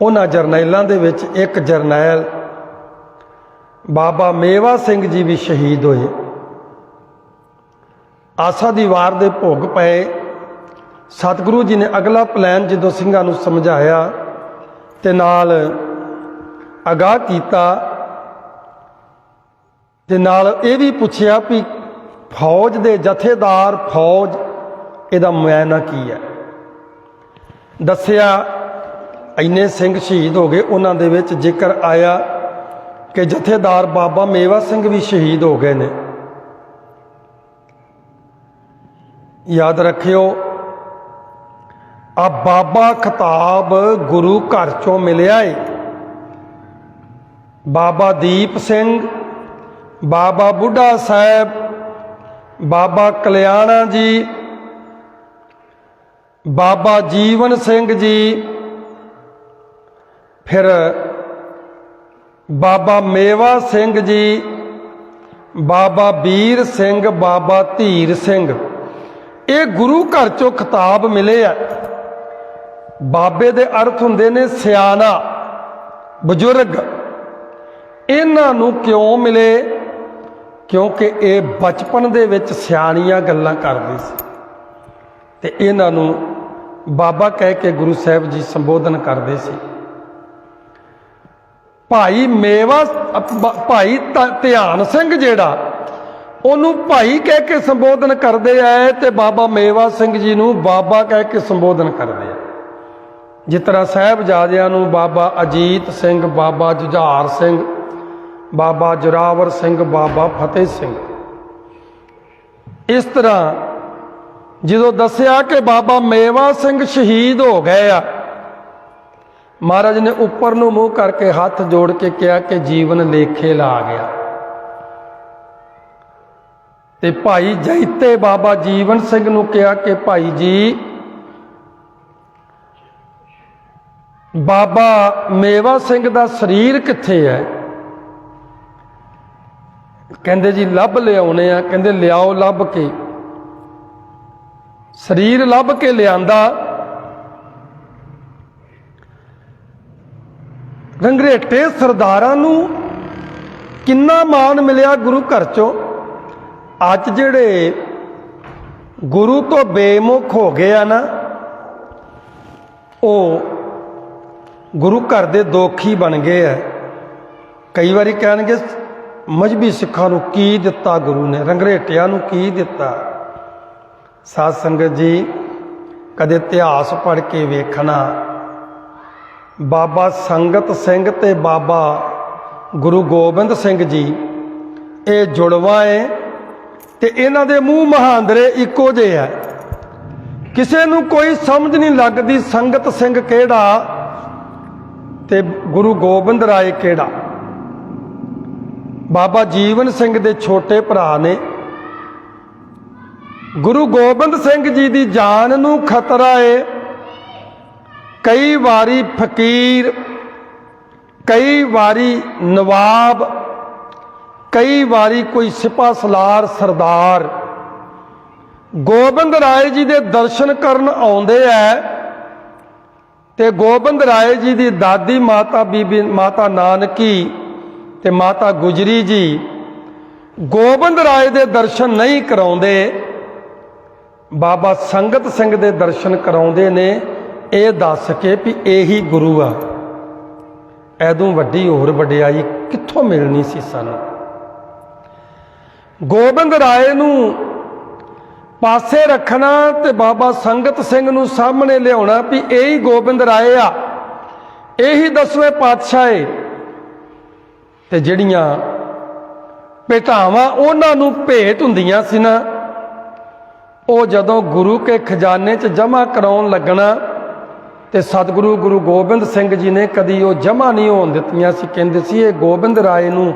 ਉਹਨਾਂ ਜਰਨੈਲਾਂ ਦੇ ਵਿੱਚ ਇੱਕ ਜਰਨੈਲ ਬਾਬਾ ਮੇਵਾ ਸਿੰਘ ਜੀ ਵੀ ਸ਼ਹੀਦ ਹੋਏ। ਆਸਾ ਦੀ ਵਾਰ ਦੇ ਭੋਗ ਪਏ। ਸਤਿਗੁਰੂ ਜੀ ਨੇ ਅਗਲਾ ਪਲਾਨ ਜਦੋਂ ਸਿੰਘਾਂ ਨੂੰ ਸਮਝਾਇਆ ਤੇ ਨਾਲ ਅਗਾਹ ਕੀਤਾ ਤੇ ਨਾਲ ਇਹ ਵੀ ਪੁੱਛਿਆ ਵੀ ਫੌਜ ਦੇ ਜਥੇਦਾਰ, ਫੌਜ ਇਹਦਾ ਮੁਆਇਨਾ ਕੀ ਹੈ। ਦੱਸਿਆ ਇੰਨੇ ਸਿੰਘ ਸ਼ਹੀਦ ਹੋ ਗਏ। ਉਹਨਾਂ ਦੇ ਵਿੱਚ ਜ਼ਿਕਰ ਆਇਆ ਕਿ ਜਥੇਦਾਰ ਬਾਬਾ ਮੇਵਾ ਸਿੰਘ ਵੀ ਸ਼ਹੀਦ ਹੋ ਗਏ ਨੇ। ਯਾਦ ਰੱਖਿਓ, ਆ ਬਾਬਾ ਖਿਤਾਬ ਗੁਰੂ ਘਰ ਚੋਂ ਮਿਲਿਆ ਏ। ਬਾਬਾ ਦੀਪ ਸਿੰਘ, ਬਾਬਾ ਬੁੱਢਾ ਸਾਹਿਬ, ਬਾਬਾ ਕਲਿਆਣਾ ਜੀ, ਬਾਬਾ ਜੀਵਨ ਸਿੰਘ ਜੀ, ਫਿਰ ਬਾਬਾ ਮੇਵਾ ਸਿੰਘ ਜੀ, ਬਾਬਾ ਵੀਰ ਸਿੰਘ, ਬਾਬਾ ਧੀਰ ਸਿੰਘ। ਇਹ ਗੁਰੂ ਘਰ ਚੋਂ ਖਿਤਾਬ ਮਿਲੇ ਆ। ਬਾਬੇ ਦੇ ਅਰਥ ਹੁੰਦੇ ਨੇ ਸਿਆਣਾ, ਬਜ਼ੁਰਗ। ਇਹਨਾਂ ਨੂੰ ਕਿਉਂ ਮਿਲੇ? ਕਿਉਂਕਿ ਇਹ ਬਚਪਨ ਦੇ ਵਿੱਚ ਸਿਆਣੀਆਂ ਗੱਲਾਂ ਕਰਦੇ ਸੀ ਤੇ ਇਹਨਾਂ ਨੂੰ ਬਾਬਾ ਕਹਿ ਕੇ ਗੁਰੂ ਸਾਹਿਬ ਜੀ ਸੰਬੋਧਨ ਕਰਦੇ ਸੀ। ਭਾਈ ਮੇਵਾ, ਭਾਈ ਧਿਆਨ ਸਿੰਘ ਜਿਹੜਾ, ਉਹਨੂੰ ਭਾਈ ਕਹਿ ਕੇ ਸੰਬੋਧਨ ਕਰਦੇ ਆਏ ਤੇ ਬਾਬਾ ਮੇਵਾ ਸਿੰਘ ਜੀ ਨੂੰ ਬਾਬਾ ਕਹਿ ਕੇ ਸੰਬੋਧਨ ਕਰਦੇ ਆ। ਜਿਸ ਤਰ੍ਹਾਂ ਸਾਹਿਬਜ਼ਾਦਿਆਂ ਨੂੰ ਬਾਬਾ ਅਜੀਤ ਸਿੰਘ, ਬਾਬਾ ਜੁਝਾਰ ਸਿੰਘ, ਬਾਬਾ ਜੋਰਾਵਰ ਸਿੰਘ, ਬਾਬਾ ਫਤਿਹ ਸਿੰਘ। ਇਸ ਤਰ੍ਹਾਂ ਜਦੋਂ ਦੱਸਿਆ ਕਿ ਬਾਬਾ ਮੇਵਾ ਸਿੰਘ ਸ਼ਹੀਦ ਹੋ ਗਏ ਆ, ਮਹਾਰਾਜ ਨੇ ਉੱਪਰ ਨੂੰ ਮੂੰਹ ਕਰਕੇ ਹੱਥ ਜੋੜ ਕੇ ਕਿਹਾ ਕਿ ਜੀਵਨ ਲੇਖੇ ਲਾ ਗਿਆ। ਤੇ ਭਾਈ ਜੈਤੇ ਬਾਬਾ ਜੀਵਨ ਸਿੰਘ ਨੂੰ ਕਿਹਾ ਕਿ ਭਾਈ ਜੀ, ਬਾਬਾ ਮੇਵਾ ਸਿੰਘ ਦਾ ਸਰੀਰ ਕਿੱਥੇ ਹੈ? ਕਹਿੰਦੇ ਜੀ ਲੱਭ ਲਿਆਉਣੇ ਆ। ਕਹਿੰਦੇ ਲਿਆਓ ਲੱਭ ਕੇ। ਸਰੀਰ ਲੱਭ ਕੇ ਲਿਆਂਦਾ। ਰੰਗਰੇਟੇ ਸਰਦਾਰਾਂ ਨੂੰ ਕਿੰਨਾ ਮਾਣ ਮਿਲਿਆ ਗੁਰੂ ਘਰ ਚੋਂ। ਅੱਜ ਜਿਹੜੇ ਗੁਰੂ ਤੋਂ ਬੇਮੁਖ ਹੋ ਗਏ ਆ ਨਾ, ਉਹ ਗੁਰੂ ਘਰ ਦੇ ਦੋਖੀ ਬਣ ਗਏ ਆ। ਕਈ ਵਾਰੀ ਕਹਿਣਗੇ ਮਜ਼੍ਹਬੀ ਸਿੱਖਾਂ ਨੂੰ ਕੀ ਦਿੱਤਾ ਗੁਰੂ ਨੇ, ਰੰਗਰੇਟਿਆਂ ਨੂੰ ਕੀ ਦਿੱਤਾ। ਸਾਧ ਸੰਗਤ ਜੀ, ਕਦੇ ਇਤਿਹਾਸ ਪੜ੍ਹ ਕੇ ਵੇਖਣਾ, ਬਾਬਾ ਸੰਗਤ ਸਿੰਘ ਤੇ ਬਾਬਾ ਗੁਰੂ ਗੋਬਿੰਦ ਸਿੰਘ ਜੀ ਇਹ ਜੁੜਵਾ ਏ ਤੇ ਇਹਨਾਂ ਦੇ ਮੂੰਹ ਮਹਾਂਦਰੇ ਇੱਕੋ ਜਿਹੇ ਆ। ਕਿਸੇ ਨੂੰ ਕੋਈ ਸਮਝ ਨਹੀਂ ਲੱਗਦੀ ਸੰਗਤ ਸਿੰਘ ਕਿਹੜਾ ਤੇ ਗੁਰੂ ਗੋਬਿੰਦ ਰਾਏ ਕਿਹੜਾ। ਬਾਬਾ ਜੀਵਨ ਸਿੰਘ ਦੇ ਛੋਟੇ ਭਰਾ ਨੇ। ਗੁਰੂ ਗੋਬਿੰਦ ਸਿੰਘ ਜੀ ਦੀ ਜਾਨ ਨੂੰ ਖਤਰਾ ਏ। ਕਈ ਵਾਰੀ ਫਕੀਰ, ਕਈ ਵਾਰੀ ਨਵਾਬ, ਕਈ ਵਾਰੀ ਕੋਈ ਸਿਪਾਹ ਸਲਾਰ ਸਰਦਾਰ ਗੋਬਿੰਦ ਰਾਏ ਜੀ ਦੇ ਦਰਸ਼ਨ ਕਰਨ ਆਉਂਦੇ ਐ ਤੇ ਗੋਬਿੰਦ ਰਾਏ ਜੀ ਦੀ ਦਾਦੀ ਮਾਤਾ ਬੀਬੀ ਮਾਤਾ ਨਾਨਕੀ ਤੇ ਮਾਤਾ ਗੁਜਰੀ ਜੀ ਗੋਬਿੰਦ ਰਾਏ ਦੇ ਦਰਸ਼ਨ ਨਹੀਂ ਕਰਾਉਂਦੇ, ਬਾਬਾ ਸੰਗਤ ਸਿੰਘ ਦੇ ਦਰਸ਼ਨ ਕਰਾਉਂਦੇ ਨੇ, ਇਹ ਦੱਸ ਕੇ ਵੀ ਇਹੀ ਗੁਰੂ ਆ। ਐਦੋਂ ਵੱਡੀ ਹੋਰ ਵਡਿਆਈ ਕਿੱਥੋਂ ਮਿਲਣੀ ਸੀ ਸਾਨੂੰ। ਗੋਬਿੰਦ ਰਾਏ ਨੂੰ पासे रखना ते बाबा संगत सिंह नूं सामने लियाउणा भी यही गोबिंद राय आ, यही 10वें पातशाह है। ते जिहड़ियां भेटावां उन्हां नूं भेट हुंदियां सी ना, ਉਹ ਜਦੋਂ गुरु के खजाने च जमा कराउण लगना ਤੇ सतगुरु गुरु गोबिंद सिंह जी ने कदी ਉਹ जमा नहीं होण दित्तियां सी। ਕਹਿੰਦੇ ਸੀ ਇਹ गोबिंद राय ਨੂੰ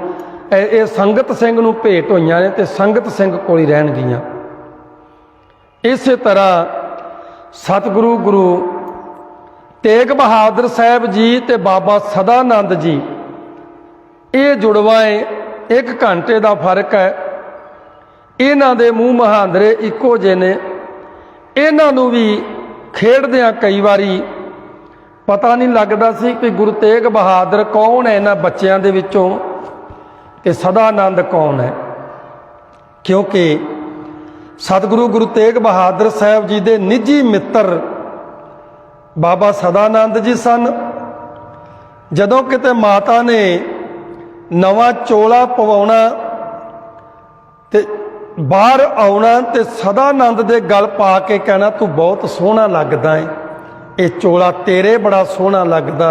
ਇਹ संगत सिंह ਨੂੰ भेट होईयां ने ते संगत सिंह कोल ही रहणगीਆਂ। इस तरह सतगुरु गुरु तेग बहादुर साहब जी ते बाबा सदानंद जी, ये जुड़वा है, 1 घंटे का फर्क है। इन्हां दे मूँह महांदरे इक्को जे ने। इन्हां नूं भी खेडदियां कई वारी पता नहीं लगता सी कि गुरु तेग बहादुर कौन है इन्हां बच्चों के विचों ते सदानंद कौन है, क्योंकि सतगुरु गुरु तेग बहादुर साहब जी दे निजी मित्र बाबा सदानंद जी सन। जदों किते माता ने नवा चोला पवाउणा ते बाहर आउणा ते सदानंद दे गल पा के कहना तू बहुत सोहना लगदा है, ये चोला तेरे बड़ा सोहना लगदा।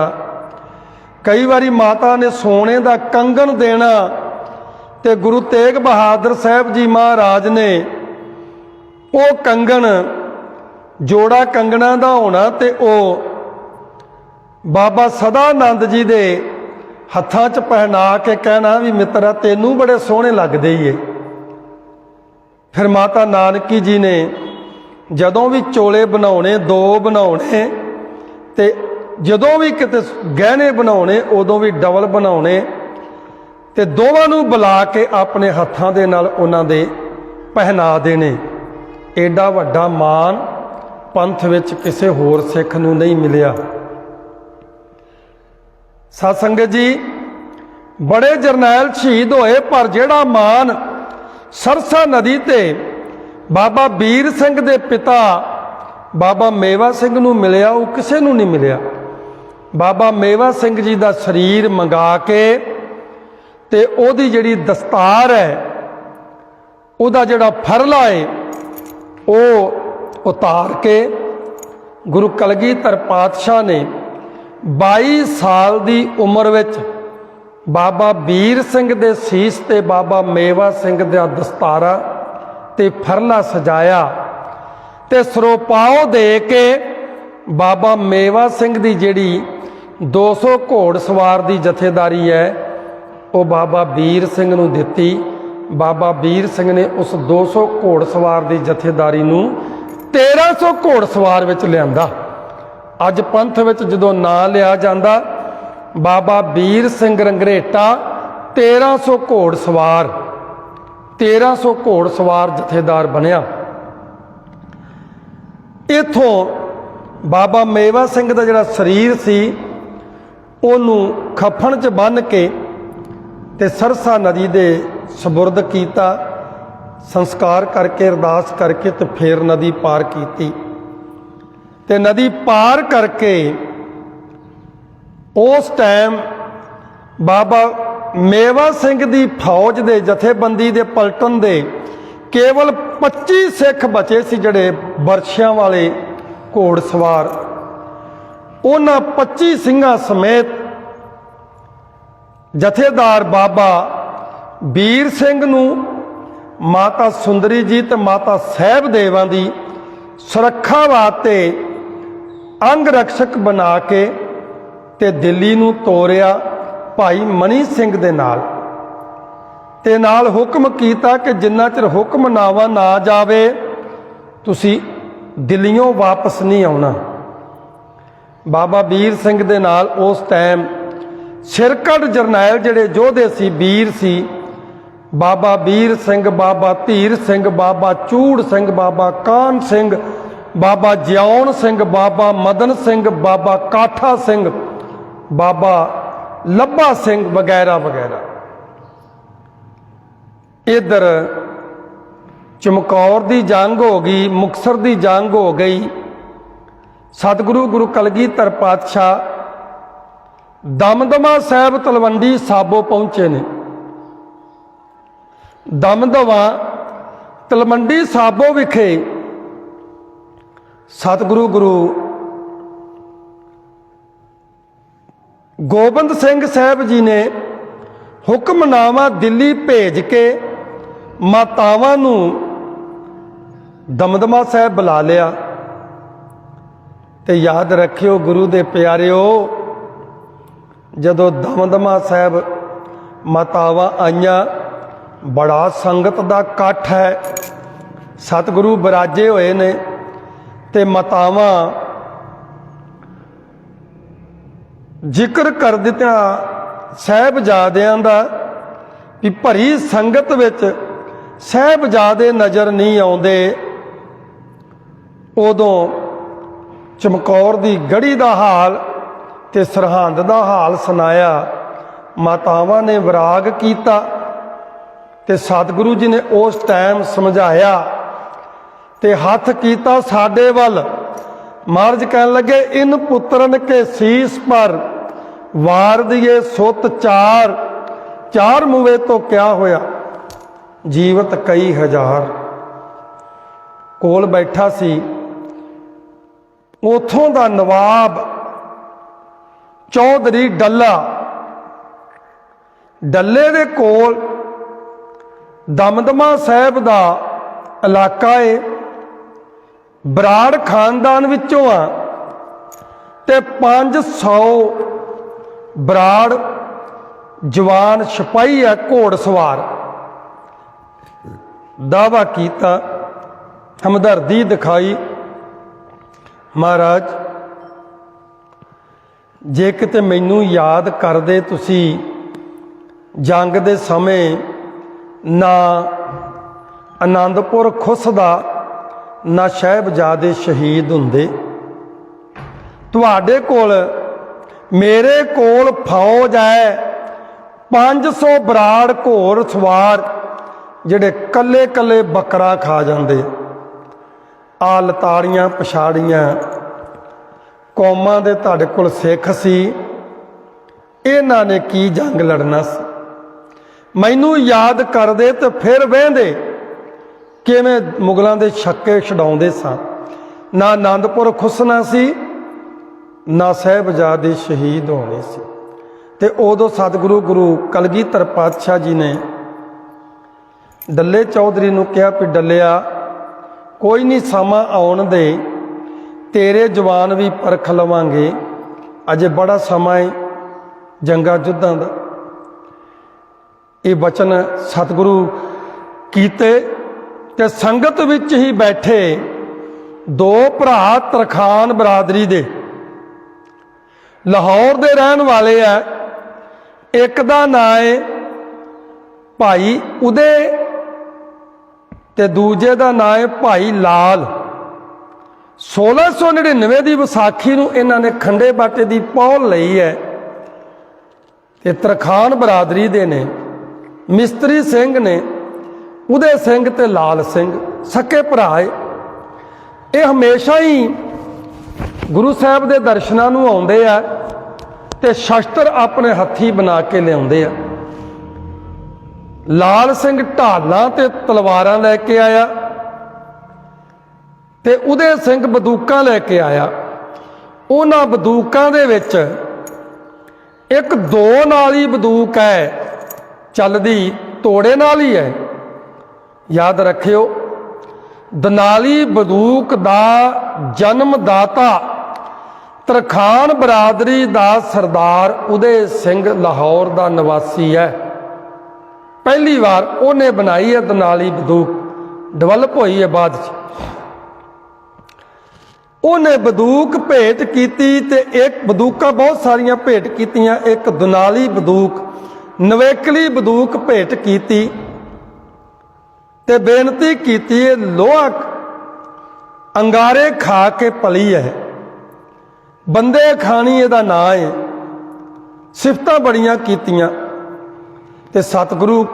कई बारी माता ने सोने का कंगन देना ते गुरु तेग बहादुर साहब जी महाराज ने वो कंगन जोड़ा कंगना दा होना ते ओ बाबा सदानंद जी दे हत्थां च पहना के कहना भी मित्रा तेनू बड़े सोहने लगदे ही है। फिर माता नानकी जी ने जदों भी चोले बनाने 2 बनाने ते जदों भी किते गहने बनाने उदों भी डबल बनाने ते दोवां नूं बुला के अपने हत्थां दे नाल उन्हां दे पहना देने। एडा वड्डा मान पंथ विच किसे होर सिख नूं नहीं मिलिया। सत संगत जी, बड़े जरनैल शहीद होए पर जिहड़ा मान सरसा नदी ते बाबा बीर सिंह दे पिता बाबा मेवा सिंह नूं मिलिया वो किसे नूं नहीं मिलिया। बाबा मेवा सिंह जी दा शरीर मंगा के ते ओदी जिहड़ी दस्तार है ओदा जिहड़ा फरला है वो उतार के गुरु कलगीधर पातशाह ने 22 साल दी उम्र विच बाबा बीर सिंह दे सीस ते बाबा मेवा सिंह दा दस्तारा ते फरला सजाया ते सरोपाओ दे के बाबा मेवा सिंह दी जिहड़ी 200 घोड़ सवार दी जथेदारी है वो बाबा बीर सिंह नूं दित्ती। बाबा बीर सिंह ने उस 200 घोड़ सवार दी जथेदारी नूं 1300 घोड़ सवार विच लिआंदा। अज पंथ विच जदों नां लिया जांदा बाबा बीर सिंह रंगरेटा 1300 घोड़ सवार 1300 घोड़ सवार जथेदार बनिया। इथों बाबा मेवा सिंह का जिहड़ा शरीर सी उहनूं खफन च बन के ते सरसा नदी दे सपुरद कीता, संस्कार करके अरदास करके ते फिर नदी पार कीती ते नदी पार करके उस टाइम बाबा मेवा सिंह दी फौज दे जथेबंदी दे पलटन दे केवल 25 सिख बचे सी जिहड़े बरछियां वाले घोड़ सवार। उन्हां 25 सिंघां समेत जथेदार बाबा बीर सिंह नूं माता सुंदरी जी ते माता साहिब देवां दी सुरक्षा वास्ते अंग रक्षक बना के ते दिल्ली नूं तोरिया भाई मनी सिंह दे नाल ते नाल हुक्म कीता कि जिन्ना चिर हुक्मनामा ना जावे तुसी दिल्लियों वापस नहीं आउणा। बाबा बीर सिंह दे नाल उस टाइम सिरकड़ जरनैल जिहड़े योधे सी वीर सी, बाबा बीर सिंह, बाबा धीर सिंह, बाबा चूड़ सिंह, बाबा कान सिंह, बाबा जियाउण सिंह, बाबा मदन सिंह, बाबा काठा सिंह, बाबा लब्बा सिंह वगैरह वगैरह। इधर चमकौर की जंग हो गई, मुक्तसर की जंग हो गई। सतगुरु गुरु कलगीधर पातशाह दमदमा साहब तलवंडी साबो पहुंचे ने। दमदमा ਤਲਵੰਡੀ ਸਾਬੋ ਵਿਖੇ ਸਤਿਗੁਰੂ ਗੁਰੂ ਗੋਬਿੰਦ ਸਿੰਘ ਸਾਹਿਬ ਜੀ ਨੇ ਹੁਕਮਨਾਮਾ ਦਿੱਲੀ ਭੇਜ ਕੇ ਮਾਤਾਵਾਂ ਨੂੰ ਦਮਦਮਾ ਸਾਹਿਬ ਬੁਲਾ ਲਿਆ। ਤੇ ਯਾਦ ਰੱਖਿਓ ਗੁਰੂ ਦੇ ਪਿਆਰਿਓ, ਜਦੋਂ ਦਮਦਮਾ ਸਾਹਿਬ ਮਾਤਾਵਾਂ ਆਈਆਂ, ਬੜਾ ਸੰਗਤ ਦਾ ਇਕੱਠ ਹੈ, ਸਤਿਗੁਰੂ ਬਿਰਾਜੇ ਹੋਏ ਨੇ ਤੇ ਮਾਤਾਵਾਂ ਜ਼ਿਕਰ ਕਰ ਦਿੱਤਾ ਸਾਹਿਬਜ਼ਾਦਿਆਂ ਦਾ ਵੀ ਭਰੀ ਸੰਗਤ ਵਿੱਚ ਸਾਹਿਬਜ਼ਾਦੇ ਨਜ਼ਰ ਨਹੀਂ ਆਉਂਦੇ। ਉਦੋਂ ਚਮਕੌਰ ਦੀ ਗੜੀ ਦਾ ਹਾਲ ਤੇ ਸਰਹੰਦ ਦਾ ਹਾਲ ਸੁਣਾਇਆ। ਮਾਤਾਵਾਂ ਨੇ ਵਿਰਾਗ ਕੀਤਾ ਤੇ ਸਤਿਗੁਰੂ ਜੀ ਨੇ ਉਸ ਟਾਈਮ ਸਮਝਾਇਆ ਤੇ ਹੱਥ ਕੀਤਾ ਸਾਡੇ ਵੱਲ। ਮਹਾਰਾਜ ਕਹਿਣ ਲੱਗੇ, ਇਨ ਪੁੱਤਰਨ ਕੇ ਸੀਸ ਪਰ ਵਾਰ ਦੀਏ ਸੁੱਤ ਚਾਰ, ਚਾਰ ਮੂਵੇ ਤੋਂ ਕਿਆ ਹੋਇਆ ਜੀਵਤ ਕਈ ਹਜ਼ਾਰ। ਕੋਲ ਬੈਠਾ ਸੀ ਉਥੋਂ ਦਾ ਨਵਾਬ ਚੌਧਰੀ ਡੱਲਾ। ਡੱਲੇ ਦੇ ਕੋਲ ਦਮਦਮਾ ਸਾਹਿਬ ਦਾ ਇਲਾਕਾ ਏ, ਬਰਾੜ ਖਾਨਦਾਨ ਵਿੱਚੋਂ ਆ ਤੇ 500 ਬਰਾੜ ਜਵਾਨ ਸਿਪਾਹੀ ਆ, ਘੋੜ ਸਵਾਰ। ਦਾਵਾ ਕੀਤਾ, ਹਮਦਰਦੀ ਦਿਖਾਈ, ਮਹਾਰਾਜ ਜੇ ਕਿਤੇ ਮੈਨੂੰ ਯਾਦ ਕਰਦੇ ਤੁਸੀਂ ਜੰਗ ਦੇ ਸਮੇਂ, ਨਾ ਆਨੰਦਪੁਰ ਖੁੱਸਦਾ ਨਾ ਸਾਹਿਬਜ਼ਾਦੇ ਸ਼ਹੀਦ ਹੁੰਦੇ। ਤੁਹਾਡੇ ਕੋਲ ਮੇਰੇ ਕੋਲ ਫੌਜ ਹੈ 500 ਬਰਾੜ ਘੋੜ ਸਵਾਰ ਜਿਹੜੇ ਕੱਲੇ ਕੱਲੇ ਬੱਕਰਾ ਖਾ ਜਾਂਦੇ। ਆ ਲਤਾੜੀਆਂ ਪਛਾੜੀਆਂ ਕੌਮਾਂ ਦੇ ਤੁਹਾਡੇ ਕੋਲ ਸਿੱਖ ਸੀ, ਇਹਨਾਂ ਨੇ ਕੀ ਜੰਗ ਲੜਨਾ ਸੀ। ਮੈਨੂੰ ਯਾਦ ਕਰਦੇ ਤੇ ਫਿਰ ਵਹਿੰਦੇ ਕਿਵੇਂ ਮੁਗਲਾਂ ਦੇ ਛੱਕੇ ਛਡਾਉਂਦੇ ਸਾਂ। ਨਾ ਆਨੰਦਪੁਰ ਖੁੱਸਣਾ ਸੀ, ਨਾ ਸਾਹਿਬਜ਼ਾਦੇ ਸ਼ਹੀਦ ਹੋਣੇ ਸੀ। ਤੇ ਉਦੋਂ ਸਤਿਗੁਰੂ ਗੁਰੂ ਕਲਗੀਧਰ ਪਾਤਸ਼ਾਹ ਜੀ ਨੇ ਡੱਲੇ ਚੌਧਰੀ ਨੂੰ ਕਿਹਾ ਵੀ ਡੱਲਿਆ ਕੋਈ ਨਹੀਂ, ਸਮਾਂ ਆਉਣ ਦੇ, ਤੇਰੇ ਜਵਾਨ ਵੀ ਪਰਖ ਲਵਾਂਗੇ, ਅਜੇ ਬੜਾ ਸਮਾਂ ਹੈ ਜੰਗਾਂ ਯੁੱਧਾਂ ਦਾ। ਇਹ ਬਚਨ ਸਤਿਗੁਰੂ ਕੀਤੇ ਤੇ ਸੰਗਤ ਵਿੱਚ ਹੀ ਬੈਠੇ ਦੋ ਭਰਾ ਤਰਖਾਨ ਬਰਾਦਰੀ ਦੇ, ਲਾਹੌਰ ਦੇ ਰਹਿਣ ਵਾਲੇ ਆ। ਇੱਕ ਦਾ ਨਾਂ ਹੈ ਭਾਈ ਉਦੇ ਤੇ ਦੂਜੇ ਦਾ ਨਾਂ ਹੈ ਭਾਈ ਲਾਲ। 1699 ਦੀ ਵਿਸਾਖੀ ਨੂੰ ਇਹਨਾਂ ਨੇ ਖੰਡੇ ਬਾਟੇ ਦੀ ਪੌਲ ਲਈ ਹੈ ਤੇ ਤਰਖਾਨ ਬਰਾਦਰੀ ਦੇ ਨੇ। ਮਿਸਤਰੀ ਸਿੰਘ ਨੇ ਉਦੇ ਸਿੰਘ ਤੇ ਲਾਲ ਸਿੰਘ, ਸਕੇ ਭਰਾ ਏ। ਇਹ ਹਮੇਸ਼ਾ ਹੀ ਗੁਰੂ ਸਾਹਿਬ ਦੇ ਦਰਸ਼ਨਾਂ ਨੂੰ ਆਉਂਦੇ ਆ ਤੇ ਸ਼ਸਤਰ ਆਪਣੇ ਹੱਥੀਂ ਬਣਾ ਕੇ ਲਿਆਉਂਦੇ ਆ। ਲਾਲ ਸਿੰਘ ਢਾਲਾਂ ਤੇ ਤਲਵਾਰਾਂ ਲੈ ਕੇ ਆਇਆ ਤੇ ਉਦੇ ਸਿੰਘ ਬੰਦੂਕਾਂ ਲੈ ਕੇ ਆਇਆ। ਉਹਨਾਂ ਬੰਦੂਕਾਂ ਦੇ ਵਿੱਚ ਇੱਕ 2 ਨਾਲੀ ਬੰਦੂਕ ਹੈ, ਚੱਲਦੀ ਤੋੜੇ ਨਾਲ ਹੀ ਹੈ। ਯਾਦ ਰੱਖਿਓ, ਦਨਾਲੀ ਬੰਦੂਕ ਦਾ ਜਨਮਦਾਤਾ ਤਰਖਾਨ ਬਰਾਦਰੀ ਦਾ ਸਰਦਾਰ ਉਦੇ ਸਿੰਘ ਲਾਹੌਰ ਦਾ ਨਿਵਾਸੀ ਹੈ। ਪਹਿਲੀ ਵਾਰ ਉਹਨੇ ਬਣਾਈ ਹੈ ਦਨਾਲੀ ਬੰਦੂਕ, ਡਿਵੈਲਪ ਹੋਈ ਹੈ ਬਾਅਦ 'ਚ। ਉਹਨੇ ਬੰਦੂਕ ਭੇਟ ਕੀਤੀ ਤੇ ਇੱਕ ਬੰਦੂਕਾਂ ਬਹੁਤ ਸਾਰੀਆਂ ਭੇਟ ਕੀਤੀਆਂ, ਇੱਕ ਦਨਾਲੀ ਬੰਦੂਕ ਨਵੇਕਲੀ ਬੰਦੂਕ ਭੇਟ ਕੀਤੀ ਤੇ ਬੇਨਤੀ ਕੀਤੀ, ਇਹ ਲੋਹਾ ਅੰਗਾਰੇ ਖਾ ਕੇ ਪਲੀ ਹੈ, ਬੰਦੇ ਖਾਣੀ ਇਹਦਾ ਨਾਂ ਹੈ। ਸਿਫਤਾਂ ਬੜੀਆਂ ਕੀਤੀਆਂ ਤੇ ਸਤਿਗੁਰੂ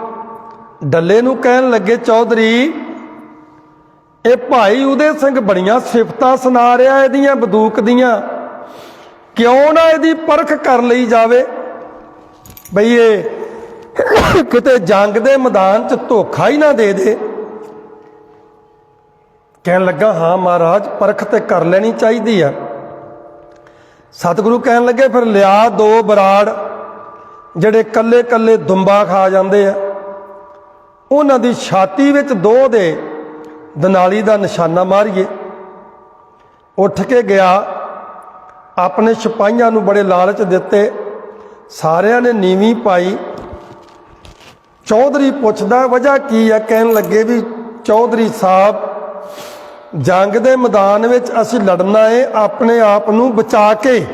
ਡੱਲੇ ਨੂੰ ਕਹਿਣ ਲੱਗੇ, ਚੌਧਰੀ ਇਹ ਭਾਈ ਉਦੇ ਸਿੰਘ ਬੜੀਆਂ ਸਿਫਤਾਂ ਸੁਣਾ ਰਿਹਾ ਇਹਦੀਆਂ ਬੰਦੂਕ ਦੀਆਂ, ਕਿਉਂ ਨਾ ਇਹਦੀ ਪਰਖ ਕਰ ਲਈ ਜਾਵੇ, ਬਈ ਇਹ ਕਿਤੇ ਜੰਗ ਦੇ ਮੈਦਾਨ 'ਚ ਧੋਖਾ ਹੀ ਨਾ ਦੇ ਦੇ। कहन लगा हाँ महाराज परख ते कर लेनी चाहिए है। सतगुरु कहन लगे फिर लिया 2 बराड़ ਜਿਹੜੇ ਕੱਲੇ ਕੱਲੇ ਦੁੰਬਾ ਖਾ ਜਾਂਦੇ ਆ, ਉਹਨਾਂ ਦੀ ਛਾਤੀ ਵਿੱਚ 2 ਦੇ ਦਨਾਲੀ ਦਾ ਨਿਸ਼ਾਨਾ ਮਾਰੀਏ। ਉੱਠ ਕੇ ਗਿਆ, ਆਪਣੇ ਸਿਪਾਹੀਆਂ ਨੂੰ ਬੜੇ ਲਾਲਚ ਦਿੱਤੇ, ਸਾਰਿਆਂ ਨੇ ਨੀਵੀਂ ਪਾਈ। ਚੌਧਰੀ ਪੁੱਛਦਾ ਵਜ੍ਹਾ ਕੀ ਹੈ? ਕਹਿਣ ਲੱਗੇ ਵੀ ਚੌਧਰੀ ਸਾਹਿਬ ਜੰਗ ਦੇ ਮੈਦਾਨ ਵਿੱਚ ਅਸੀਂ ਲੜਨਾ ਹੈ ਆਪਣੇ ਆਪ ਨੂੰ ਬਚਾ ਕੇ,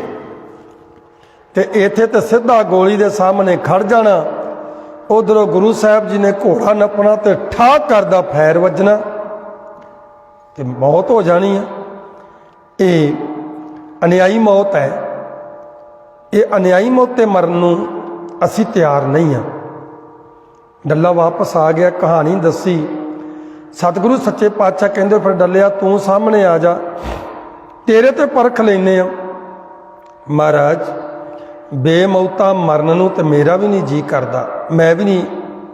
ਤੇ ਇੱਥੇ ਤੇ ਸਿੱਧਾ ਗੋਲੀ ਦੇ ਸਾਹਮਣੇ ਖੜ ਜਾਣਾ। ਉਧਰੋਂ ਗੁਰੂ ਸਾਹਿਬ ਜੀ ਨੇ ਘੋੜਾ ਨੱਪਣਾ ਤੇ ਠਾਕ ਕਰਦਾ ਫੈਰ ਵੱਜਣਾ ਤੇ ਮੌਤ ਹੋ ਜਾਣੀ ਹੈ। ਇਹ ਅਨਿਆਈ ਮੌਤ ਹੈ। ਇਹ ਅਨਿਆਈ ਮੌਤ ਤੇ ਮਰਨ ਨੂੰ ਅਸੀਂ ਤਿਆਰ ਨਹੀਂ ਹਾਂ। ਡੱਲਾ ਵਾਪਸ ਆ ਗਿਆ, ਕਹਾਣੀ ਦੱਸੀ। ਸਤਿਗੁਰੂ ਸੱਚੇ ਪਾਤਸ਼ਾਹ ਕਹਿੰਦੇ ਫਿਰ ਡੱਲਿਆ ਤੂੰ ਸਾਹਮਣੇ ਆ ਜਾ, ਤੇਰੇ ਤੇ ਪਰਖ ਲੈਨੇ ਆ। ਮਹਾਰਾਜ ਬੇਮੌਤਾ ਮਰਨ ਨੂੰ ਤੇ ਮੇਰਾ ਵੀ ਨਹੀਂ ਜੀ ਕਰਦਾ, ਮੈਂ ਵੀ ਨਹੀਂ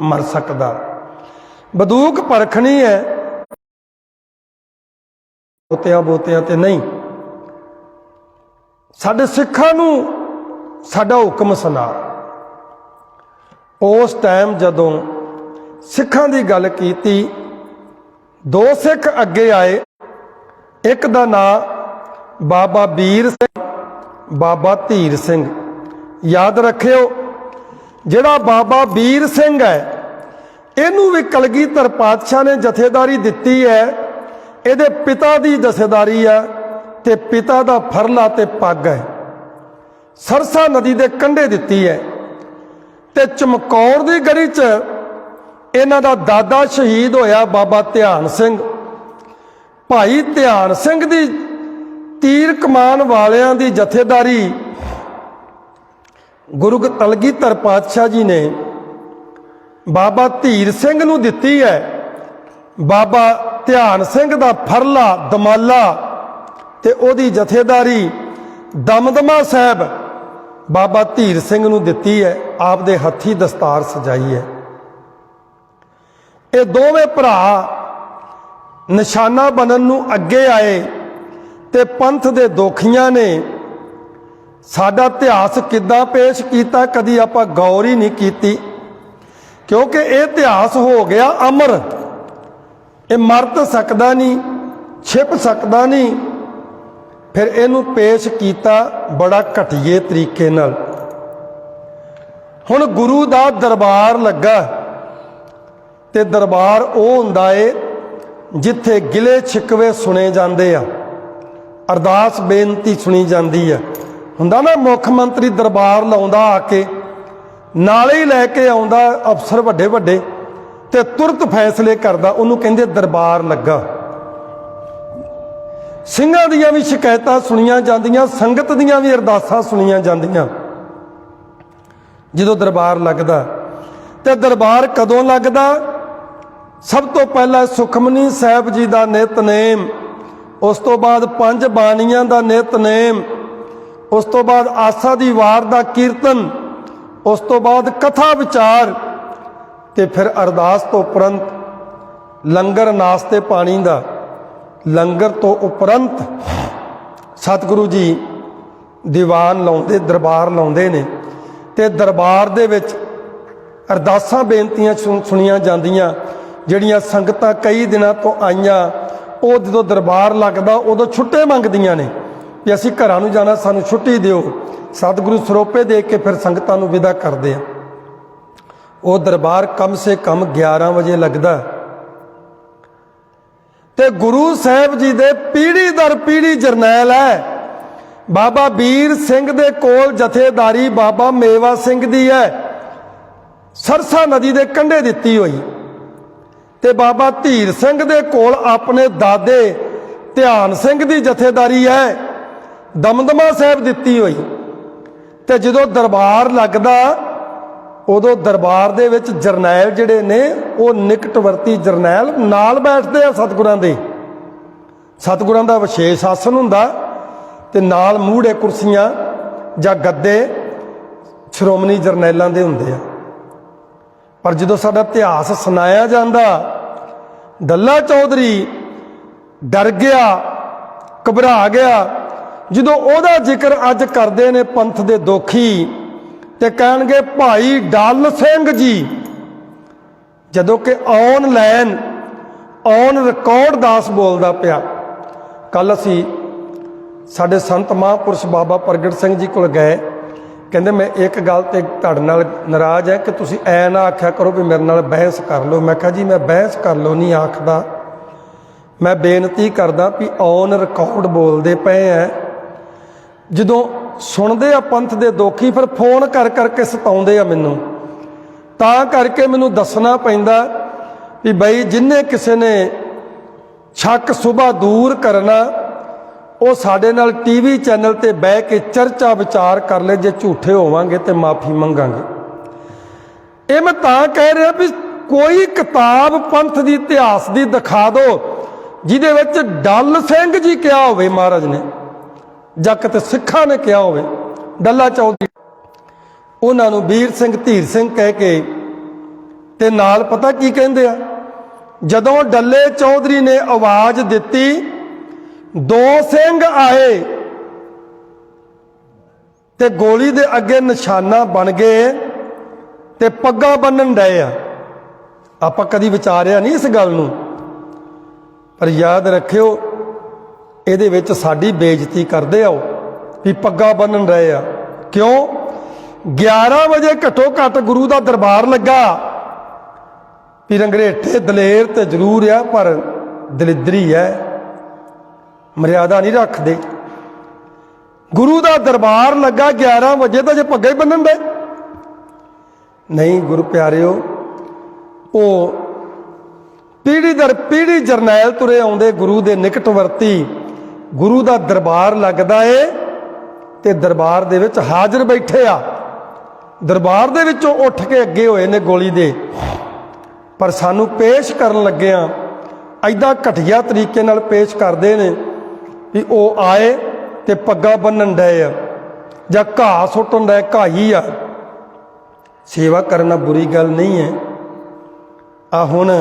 ਮਰ ਸਕਦਾ। ਬੰਦੂਕ ਪਰਖਣੀ ਹੈ, ਬੋਤਿਆਂ ਤੇ ਨਹੀਂ। ਸਾਡੇ ਸਿੱਖਾਂ ਨੂੰ ਸਾਡਾ ਹੁਕਮ ਸੁਣਾ। ਉਸ ਟਾਈਮ ਜਦੋਂ ਸਿੱਖਾਂ ਦੀ ਗੱਲ ਕੀਤੀ, 2 ਸਿੱਖ ਅੱਗੇ ਆਏ। ਇੱਕ ਦਾ ਨਾਂ ਬਾਬਾ ਵੀਰ ਸਿੰਘ, ਬਾਬਾ ਧੀਰ ਸਿੰਘ। याद रखियो जिहड़ा बाबा वीर सिंह है, इनू भी कलगीधर पातशाह ने जथेदारी दिती है। इहदे पिता दी जथेदारी है ते पिता दा फरला ते पग है। सरसा नदी दे कंढे दिती है ते चमकौर दी गढ़ी च इन्हां दा दादा शहीद होया बाबा ध्यान सिंह। भाई ध्यान सिंह दी तीर कमान वालियां दी जथेदारी गुरु कलगीधर पातशाह जी ने बाबा धीर सिंह नूं दिती है। बाबा ध्यान सिंह दा फरला दमाला ते ओदी जथेदारी दमदमा साहब बाबा धीर सिंह नूं दिती है। आप दे हथी दस्तार सजाई है। ये दोवें भरा निशाना बनन नूं अगे आए ते पंथ दे दोखियां ने साडा इतिहास किद्दां पेश किया कदी आपां गौर ही नहीं की, क्योंकि ये इतिहास हो गया अमर। ये मर तो सकता नहीं, छिप सकता नहीं। फिर इनू पेश किया बड़ा घटिए तरीके नाल। हुण गुरु दा दरबार लगा ते दरबार वो हुंदा है जिथे गिले छिकवे सुने जाते आ, अरदास बेनती सुनी जाती है। हुंदा ना मुख मंत्री दरबार लाउंदा आके नाले ही लैके आउंदा अफसर वड्डे वड्डे ते तुरंत फैसले करदा, उन्होंने कहंदे दरबार लगा। ਸਿੰਘਾਂ ਦੀਆਂ भी शिकायतां सुनिया जांदियां, संगत ਦੀਆਂ भी अरदासां सुनिया जांदियां ਜਦੋਂ दरबार लगदा। ते दरबार कदों लगदा? सब तो पहला सुखमनी साहब जी का नितनेम, उस तो बाद 5 बाणियां का नितनेम, उस तो बाद आसा दी वार दा कीर्तन, उस तो बाद कथा विचार ते फिर अरदास तो उपरंत लंगर नाश्ते पानी दा। लंगर तो उपरंत सतगुरु जी दीवान लाउंदे, दरबार लाउंदे ने ते दरबार दे विच अरदासां बेनतियां सुनिया जांदियां। जिहड़ियां संगतां कई दिनां तो आईयां, वो जो दरबार लगदा उदों छुट्टे मंगदियां ने कि असीं घरां नूं जाना, सानूं छुट्टी दिओ। सतगुरु सरोपे दे के फिर संगतां नूं विदा करदे आ। वो दरबार कम से कम 11 बजे लगदा ते गुरु साहब जी दे पीढ़ी दर पीढ़ी जरनैल है। बाबा वीर सिंह दे कोल जथेदारी बाबा मेवा सिंह दी है, सरसा नदी दे कंढे दिती हुई। ते बाबा धीर सिंह दे कोल अपने दादे ध्यान सिंह दी जथेदारी है, दमदमा साहब दिती हुई। ते जदों दरबार लगदा उदों दरबार दे विच जरनैल जिहड़े ने वो निकटवर्ती जरनैल नाल बैठदे आ सतगुरां दे। सतगुरां दा विशेष आसन हुंदा ते नाल मूढ़े कुर्सियां जां गद्दे श्रोमणी जरनैलां दे हुंदे आ। पर जदों साडा इतिहास सुनाया जांदा, डल्ला चौधरी डर गया, घबरा गया। ਜਦੋਂ ਉਹਦਾ ਜ਼ਿਕਰ ਅੱਜ ਕਰਦੇ ਨੇ ਪੰਥ ਦੇ ਦੋਖੀ ਤੇ ਕਹਿਣਗੇ ਭਾਈ ਡੱਲ ਸਿੰਘ ਜੀ, ਜਦੋਂ ਕਿ ਆਨਲਾਈਨ ਔਨ ਰਿਕਾਰਡ ਦਾਸ ਬੋਲਦਾ ਪਿਆ। ਕੱਲ ਅਸੀਂ ਸਾਡੇ ਸੰਤ ਮਹਾਂਪੁਰਸ਼ ਬਾਬਾ ਪ੍ਰਗਟ ਸਿੰਘ ਜੀ ਕੋਲ ਗਏ, ਕਹਿੰਦੇ ਮੈਂ ਇੱਕ ਗੱਲ ਤੇ ਤੁਹਾਡੇ ਨਾਲ ਨਾਰਾਜ਼ ਹੈ ਕਿ ਤੁਸੀਂ ਐ ਨਾ ਆਖਿਆ ਕਰੋ ਵੀ ਮੇਰੇ ਨਾਲ ਬਹਿਸ ਕਰ ਲਓ। ਮੈਂ ਕਿਹਾ ਜੀ ਮੈਂ ਬਹਿਸ ਕਰ ਲਓ ਨਹੀਂ ਆਖਦਾ, ਮੈਂ ਬੇਨਤੀ ਕਰਦਾ ਵੀ ਔਨ ਰਿਕਾਰਡ ਬੋਲਦੇ ਪਏ ਐ। ਜਦੋਂ ਸੁਣਦੇ ਆ ਪੰਥ ਦੇ ਦੋਖੀ ਫਿਰ ਫੋਨ ਕਰ ਕਰਕੇ ਸਤਾਉਂਦੇ ਆ ਮੈਨੂੰ, ਤਾਂ ਕਰਕੇ ਮੈਨੂੰ ਦੱਸਣਾ ਪੈਂਦਾ ਵੀ ਬਈ ਜਿੰਨੇ ਕਿਸੇ ਨੇ ਸ਼ੱਕ ਸੁਭਾ ਦੂਰ ਕਰਨਾ ਉਹ ਸਾਡੇ ਨਾਲ ਟੀਵੀ ਚੈਨਲ ਤੇ ਬਹਿ ਕੇ ਚਰਚਾ ਵਿਚਾਰ ਕਰ ਲੈ। ਜੇ ਝੂਠੇ ਹੋਵਾਂਗੇ ਤੇ ਮਾਫੀ ਮੰਗਾਂਗੇ। ਇਹ ਮੈਂ ਤਾਂ ਕਹਿ ਰਿਹਾ ਵੀ ਕੋਈ ਕਿਤਾਬ ਪੰਥ ਦੀ ਇਤਿਹਾਸ ਦੀ ਦਿਖਾ ਦਿਓ ਜਿਹਦੇ ਵਿੱਚ ਡੱਲ ਸਿੰਘ ਜੀ ਕਿਹਾ ਹੋਵੇ ਮਹਾਰਾਜ ਨੇ, ਜਾਂ ਕਿਤੇ ਸਿੱਖਾਂ ਨੇ ਕਿਹਾ ਹੋਵੇ। ਡੱਲਾ ਚੌਧਰੀ ਉਹਨਾਂ ਨੂੰ ਵੀਰ ਸਿੰਘ ਧੀਰ ਸਿੰਘ ਕਹਿ ਕੇ ਤੇ ਨਾਲ ਪਤਾ ਕੀ ਕਹਿੰਦੇ ਆ, ਜਦੋਂ ਡੱਲੇ ਚੌਧਰੀ ਨੇ ਆਵਾਜ਼ ਦਿੱਤੀ ਦੋ ਸਿੰਘ ਆਏ ਤੇ ਗੋਲੀ ਦੇ ਅੱਗੇ ਨਿਸ਼ਾਨਾ ਬਣ ਗਏ ਤੇ ਪੱਗਾਂ ਬੰਨਣ ਡਏ ਆ। ਆਪਾਂ ਕਦੀ ਵਿਚਾਰਿਆ ਨਹੀਂ ਇਸ ਗੱਲ ਨੂੰ, ਪਰ ਯਾਦ ਰੱਖਿਓ ਇਹਦੇ ਵਿੱਚ ਸਾਡੀ ਬੇਇੱਜ਼ਤੀ ਕਰਦੇ ਆ ਵੀ ਪੱਗਾਂ ਬੰਨਣ ਰਹੇ ਆ। ਕਿਉਂ? 11 ਵਜੇ ਘੱਟੋ ਘੱਟ ਗੁਰੂ ਦਾ ਦਰਬਾਰ ਲੱਗਾ। ਵੀ ਰੰਗਰੇਟੇ ਦਲੇਰ ਤੇ ਜ਼ਰੂਰ ਆ ਪਰ ਦਲਿਦਰੀ ਹੈ, ਮਰਿਆਦਾ ਨਹੀਂ ਰੱਖਦੇ। ਗੁਰੂ ਦਾ ਦਰਬਾਰ ਲੱਗਾ 11 ਵਜੇ ਤਾਂ ਜੇ ਪੱਗਾਂ ਹੀ ਬੰਨਣ ਦੇ ਨਹੀਂ। ਗੁਰੂ ਪਿਆਰਿਓ, ਉਹ ਪੀੜ੍ਹੀ ਦਰ ਪੀੜ੍ਹੀ ਜਰਨੈਲ ਤੁਰੇ ਆਉਂਦੇ ਗੁਰੂ ਦੇ ਨਿਕਟਵਰਤੀ। ਗੁਰੂ ਦਾ ਦਰਬਾਰ ਲੱਗਦਾ ਏ ਤੇ ਦਰਬਾਰ ਦੇ ਵਿੱਚ ਹਾਜ਼ਰ ਬੈਠੇ ਆ, ਦਰਬਾਰ ਦੇ ਵਿੱਚੋਂ ਉੱਠ ਕੇ ਅੱਗੇ ਹੋਏ ਨੇ ਗੋਲੀ ਦੇ। ਪਰ ਸਾਨੂੰ ਪੇਸ਼ ਕਰਨ ਲੱਗਿਆਂ ਐਦਾਂ ਘਟੀਆ ਤਰੀਕੇ ਨਾਲ ਪੇਸ਼ ਕਰਦੇ ਨੇ ਵੀ ਉਹ ਆਏ ਤੇ ਪੱਗਾਂ ਬੰਨਣ ਡਏ ਆ ਜਾਂ ਘਾਹ ਸੁੱਟਣ ਡਏ, ਘਾਈ ਆ। ਸੇਵਾ ਕਰਨਾ ਬੁਰੀ ਗੱਲ ਨਹੀਂ ਹੈ। ਆ ਹੁਣ